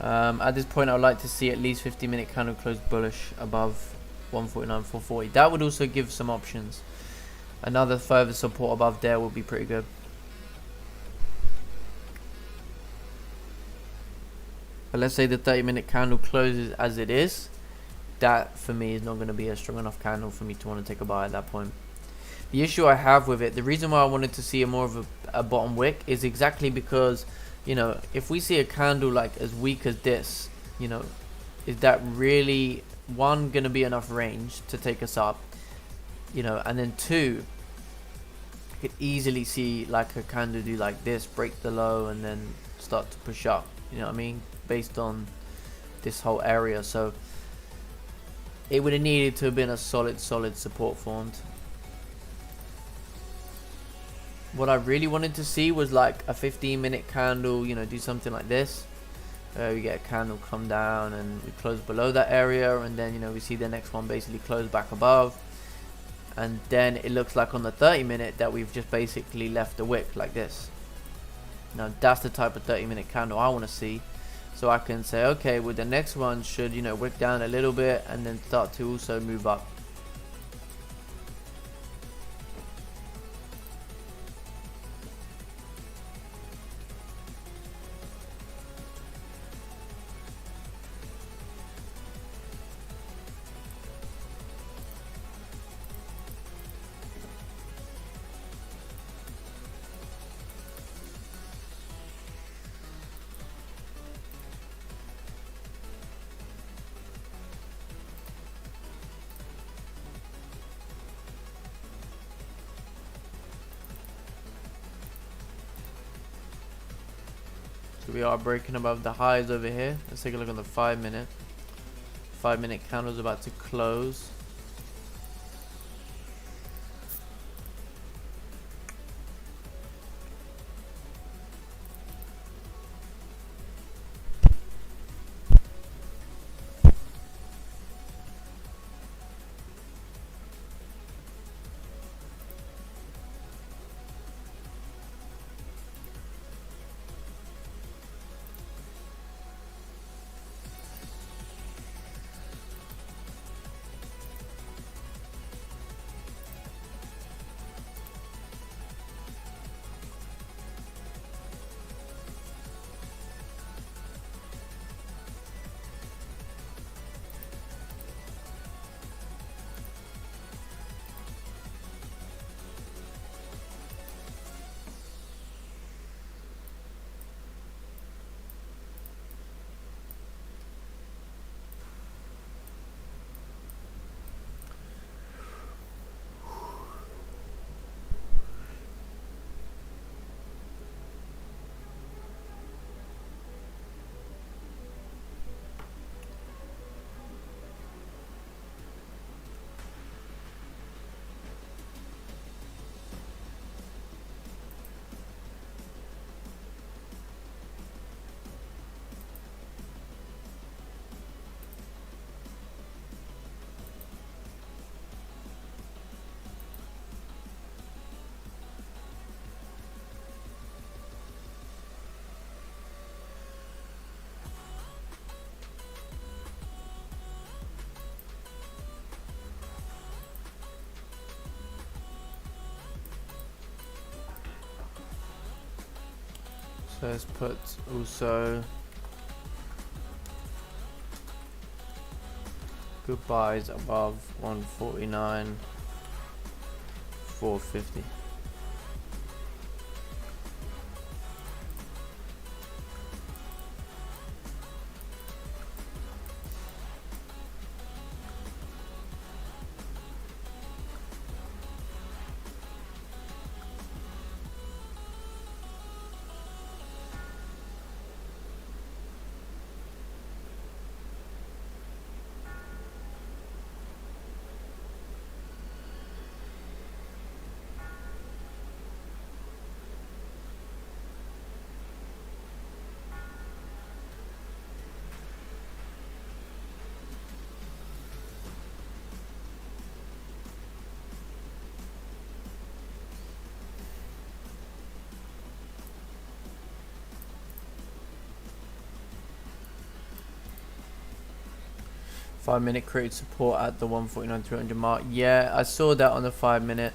At this point, I would like to see at least 50-minute candle close bullish above 149.440. That would also give some options. Another further support above there would be pretty good. But let's say the 30-minute candle closes as it is. That for me is not going to be a strong enough candle for me to want to take a buy at that point. The issue I have with it, the reason why I wanted to see more of a bottom wick is exactly because, you know, if we see a candle like as weak as this, you know, is that really, one, going to be enough range to take us up, you know, and then two, I could easily see like a candle do like this, break the low and then start to push up, you know what I mean, based on this whole area. So it would have needed to have been a solid support formed. What I really wanted to see was like a 15-minute candle, you know, do something like this. We get a candle come down and we close below that area, and then, you know, we see the next one basically close back above, and then it looks like on the 30-minute that we've just basically left a wick like this. Now that's the type of 30-minute candle I want to see, so I can say, okay, well the next one should, you know, wick down a little bit and then start to also move up. So we are breaking above the highs over here. Let's take a look on the 5-minute. 5-minute candle's about to close. So let's put also goodbyes above 149.40. 450. Five-minute created support at the 149.300 mark. Yeah, I saw that on the 5-minute.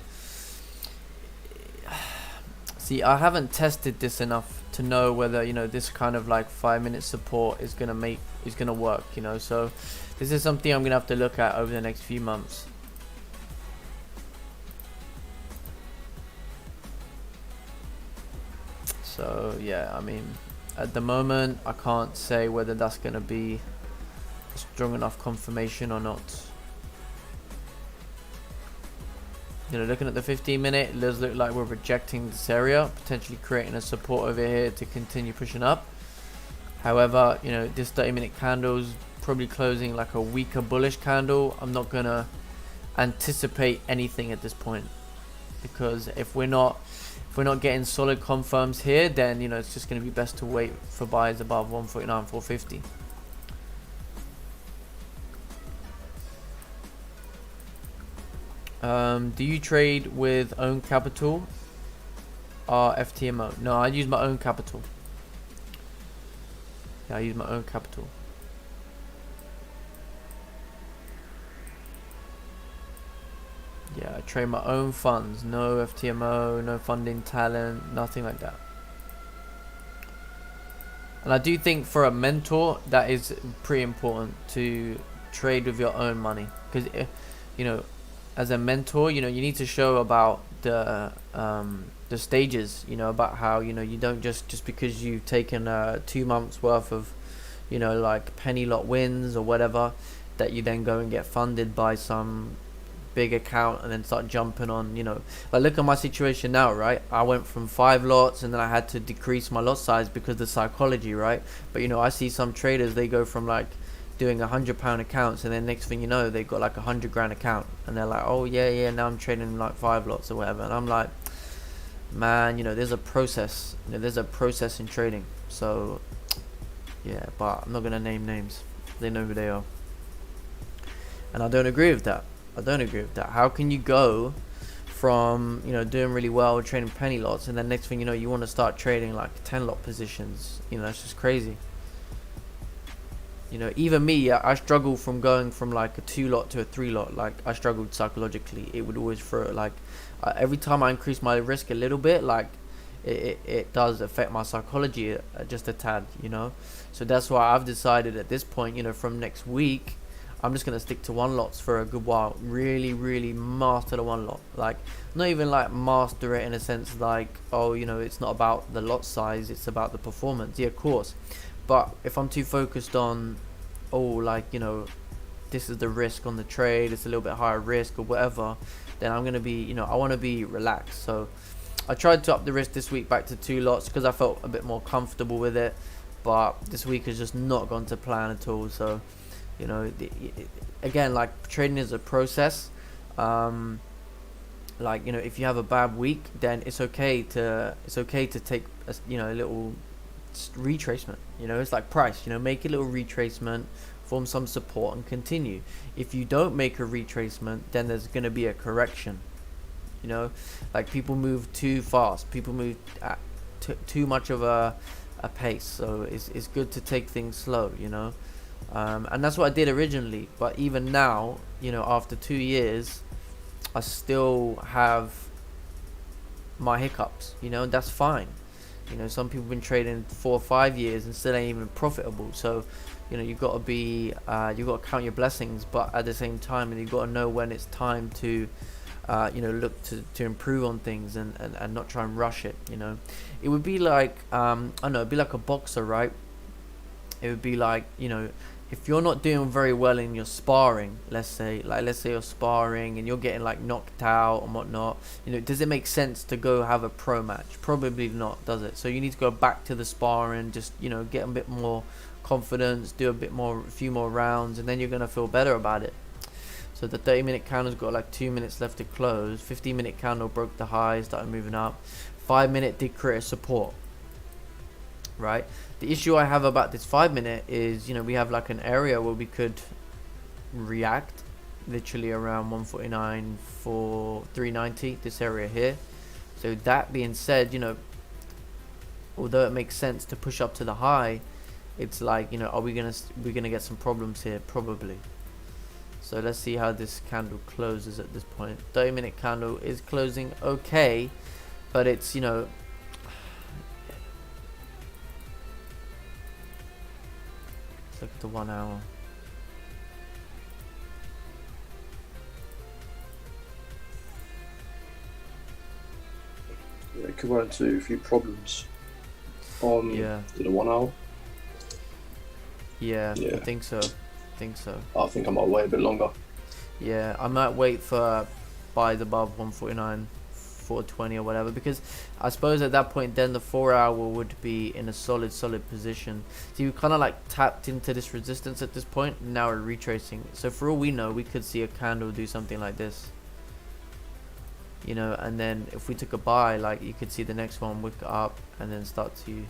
See, I haven't tested this enough to know whether, you know, this kind of like 5-minute support is gonna work, you know. So this is something I'm gonna have to look at over the next few months. So yeah, I mean, at the moment I can't say whether that's gonna be strong enough confirmation or not. You know, looking at the 15-minute, it does look like we're rejecting this area, potentially creating a support over here to continue pushing up. However, you know, this 30-minute candle is probably closing like a weaker bullish candle. I'm not gonna anticipate anything at this point, because if we're not getting solid confirms here, then, you know, it's just gonna be best to wait for buys above 149.450. Do you trade with own capital or FTMO? No, I use my own capital. Yeah, I use my own capital. Yeah, I trade my own funds. No FTMO, no funding talent, nothing like that. And I do think for a mentor, that is pretty important to trade with your own money, because, you know, as a mentor, you know, you need to show about the stages, you know, about how, you know, you don't just because you've taken 2 months worth of, you know, like penny lot wins or whatever, that you then go and get funded by some big account and then start jumping on, you know, like look at my situation now, right? I went from 5 lots and then I had to decrease my lot size because of the psychology, right? But, you know, I see some traders, they go from like doing £100 accounts, and then next thing you know, they've got like $100,000 account, and they're like, oh yeah, now I'm trading like 5 lots or whatever. And I'm like, man, you know, there's a process, you know, there's a process in trading. So yeah, but I'm not gonna name names, they know who they are. And I don't agree with that. How can you go from, you know, doing really well trading penny lots, and then next thing you know, you want to start trading like 10 lot positions? You know, it's just crazy. You know, even me, I struggle from going from like a 2 lot to a 3 lot. Like, I struggled psychologically. It would always throw, like, every time I increase my risk a little bit, like, it does affect my psychology just a tad, you know. So that's why I've decided at this point, you know, from next week, I'm just going to stick to 1 lots for a good while. Really master the 1 lot. Like, not even like master it in a sense like, oh, you know, it's not about the lot size, it's about the performance. Yeah, of course. But if I'm too focused on, oh, like, you know, this is the risk on the trade, it's a little bit higher risk or whatever, then I'm going to be, you know, I want to be relaxed. So I tried to up the risk this week back to 2 lots because I felt a bit more comfortable with it. But this week has just not gone to plan at all. So, you know, again, like, trading is a process. Like, you know, if you have a bad week, then it's okay to take a, you know, a little retracement. You know, it's like price, you know, make a little retracement, form some support and continue. If you don't make a retracement, then there's going to be a correction. You know, like, people move too fast, people move at too much of a pace, so it's good to take things slow, you know. And that's what I did originally, but even now, you know, after 2 years, I still have my hiccups, you know, and that's fine. You know, some people have been trading 4 or 5 years and still ain't even profitable. So, you know, you've got to be, you've got to count your blessings, but at the same time, and you've got to know when it's time to you know, look to improve on things and not try and rush it. You know, it would be like I don't know, it'd be like a boxer, right? It would be like, you know, if you're not doing very well in your sparring, let's say you're sparring and you're getting like knocked out and whatnot, you know, does it make sense to go have a pro match? Probably not, does it? So you need to go back to the sparring, just, you know, get a bit more confidence, do a few more rounds, and then you're gonna feel better about it. So the 30-minute candle's got like 2 minutes left to close. 15-minute candle broke the high, started moving up. 5-minute did create a support, right? The issue I have about this 5-minute is, you know, we have like an area where we could react, literally around 149 for 390, this area here. So that being said, you know, although it makes sense to push up to the high, it's like, you know, are we gonna get some problems here? Probably. So let's see how this candle closes at this point. 30-minute candle is closing okay, but it's, you know, let's look at the 1 hour. Yeah, it could run into a few problems on the 1 hour. Yeah, Yeah. I think so. I think I might wait a bit longer. Yeah, I might wait for buys above 149, 420 or whatever, because I suppose at that point then the 4 hour would be in a solid position. So you kind of like tapped into this resistance at this point, and now we're retracing. So for all we know, we could see a candle do something like this, you know, and then if we took a buy, like you could see the next one wick up and then start to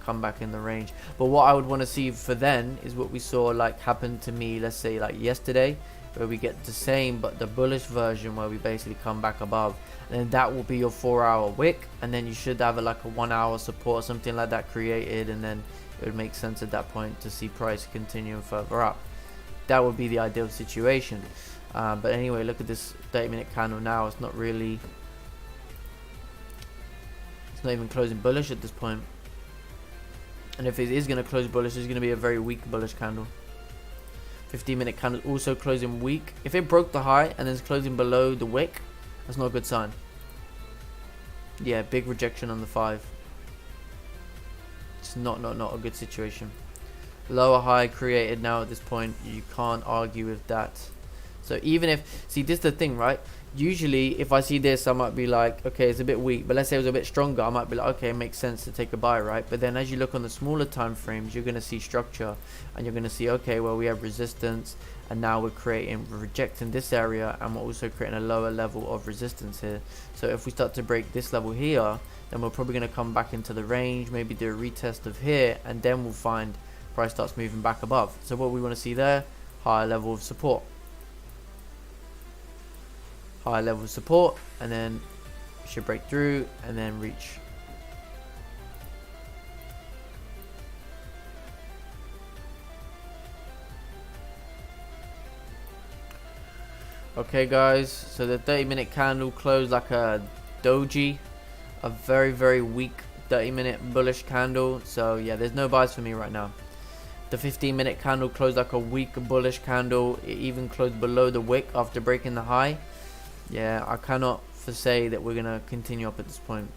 come back in the range. But what I would want to see for then is what we saw like happen to me, let's say like yesterday, where we get the same but the bullish version where we basically come back above, and then that will be your 4 hour wick, and then you should have like a 1 hour support or something like that created, and then it would make sense at that point to see price continuing further up. That would be the ideal situation. But anyway, look at this 30-minute candle now. It's not even closing bullish at this point. And if it is going to close bullish, it's going to be a very weak bullish candle. 15-minute candle also closing weak. If it broke the high and then it's closing below the wick, that's not a good sign. Yeah, big rejection on the 5. It's not a good situation. Lower high created now at this point. You can't argue with that. So even if, see, this is the thing, right? Usually if I see this, I might be like, okay, it's a bit weak, but let's say it was a bit stronger, I might be like, okay, it makes sense to take a buy, right? But then as you look on the smaller time frames, you're going to see structure, and you're going to see, okay, well, we have resistance, and now we're rejecting this area, and we're also creating a lower level of resistance here. So if we start to break this level here, then we're probably going to come back into the range, maybe do a retest of here, and then we'll find price starts moving back above. So what we want to see there, higher level of support. High level of support, and then should break through and then reach. Okay guys, so the 30-minute candle closed like a doji, a very weak 30-minute bullish candle. So yeah, there's no buys for me right now. The 15-minute candle closed like a weak bullish candle. It even closed below the wick after breaking the high. Yeah, I cannot say that we're going to continue up at this point.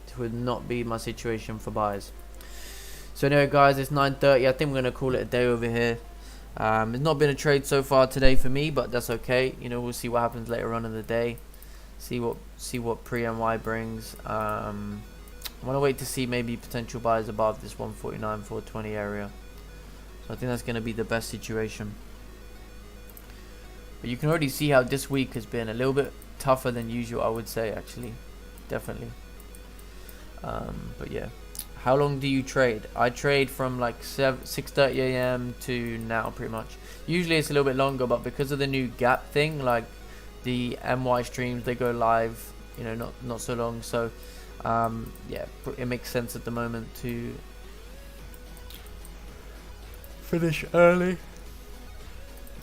It would not be my situation for buys. So anyway guys, it's 9:30. I think we're going to call it a day over here. It's not been a trade so far today for me, but that's okay. You know, we'll see what happens later on in the day. See what pre-NY brings. I want to wait to see maybe potential buys above this 149, 420 area. So I think that's going to be the best situation. But you can already see how this week has been a little bit tougher than usual, I would say, actually. Definitely. But yeah. How long do you trade? I trade from like 6:30 a.m. to now, pretty much. Usually it's a little bit longer, but because of the new gap thing, like the MY streams, they go live, you know, not so long. So, yeah, it makes sense at the moment to finish early.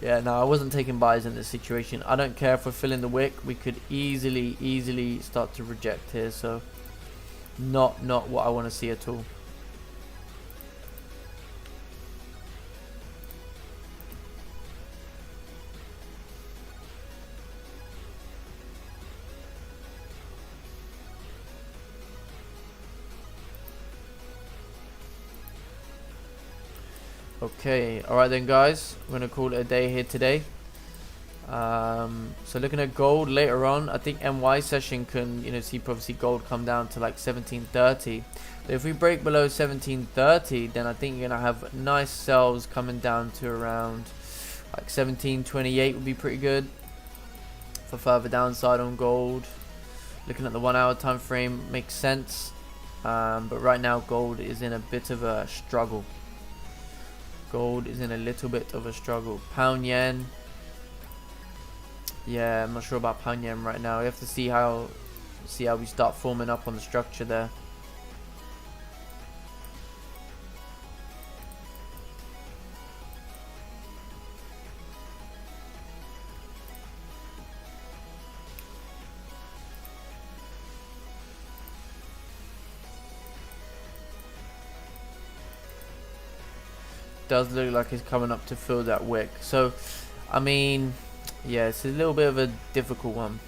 Yeah, no, I wasn't taking buys in this situation. I don't care if we're filling the wick. We could easily start to reject here. So, not what I want to see at all. Okay, alright then guys, we're gonna call it a day here today. So looking at gold later on, I think NY session can, you know, see obviously gold come down to like 1730. But if we break below 1730, then I think you're gonna have nice sells coming down to around like 1728 would be pretty good for further downside on gold. Looking at the 1 hour time frame makes sense, but right now gold is in a bit of a struggle. Gold is in a little bit of a struggle. Pound yen. Yeah, I'm not sure about pound yen right now. We have to see how we start forming up on the structure there. Does look like it's coming up to fill that wick. So, I mean, yeah, it's a little bit of a difficult one.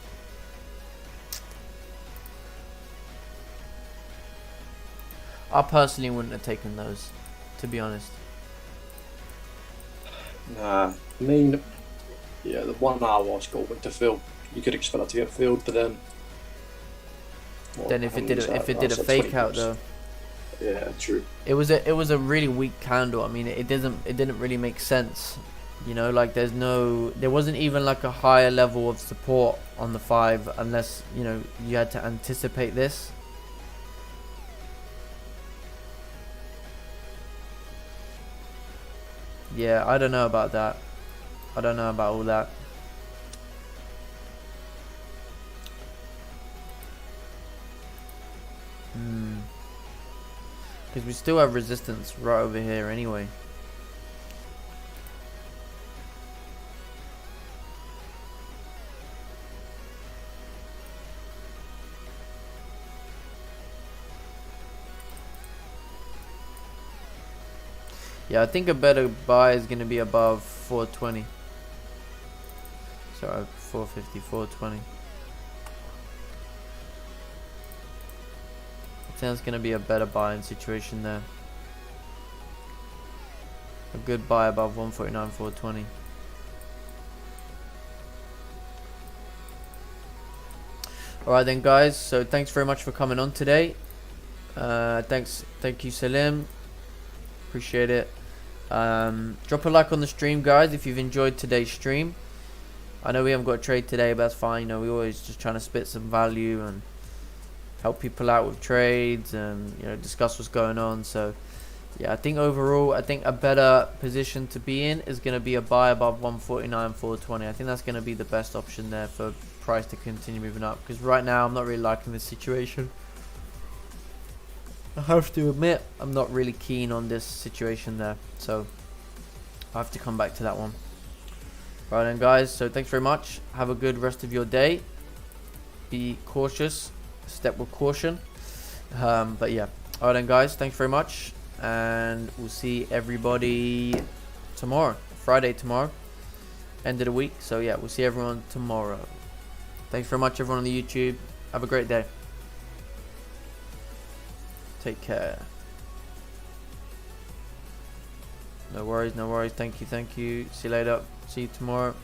I personally wouldn't have taken those, to be honest. Nah, I mean, yeah, the 1 hour got went to fill. You could expect that to get filled, but then. Then if it did a fake out though. Yeah, true. It was a really weak candle. I mean, it didn't really make sense. You know, like there wasn't even like a higher level of support on the 5 unless, you know, you had to anticipate this. Yeah, I don't know about that. I don't know about all that. Because we still have resistance right over here anyway. Yeah, I think a better buy is going to be above 420. Sorry, 450, 420. I think that's going to be a better buying situation there. A good buy above 149, 420. Alright then guys, so thanks very much for coming on today. Thank you Salim. Appreciate it. Drop a like on the stream guys if you've enjoyed today's stream. I know we haven't got a trade today, but that's fine. You know, we're always just trying to spit some value and help people out with trades and, you know, discuss what's going on. So yeah, I think overall, I think a better position to be in is going to be a buy above 149, 420. I think that's going to be the best option there for price to continue moving up, because right now I'm not really liking this situation. I have to admit I'm not really keen on this situation there, so I have to come back to that one. Right then guys, so thanks very much. Have a good rest of your day. Be cautious, step with caution. But yeah, alright then guys, thanks very much, and we'll see everybody tomorrow, Friday tomorrow, end of the week. So yeah, we'll see everyone tomorrow. Thanks very much everyone on the YouTube. Have a great day. Take care. No worries, no worries. Thank you, thank you. See you later. See you tomorrow.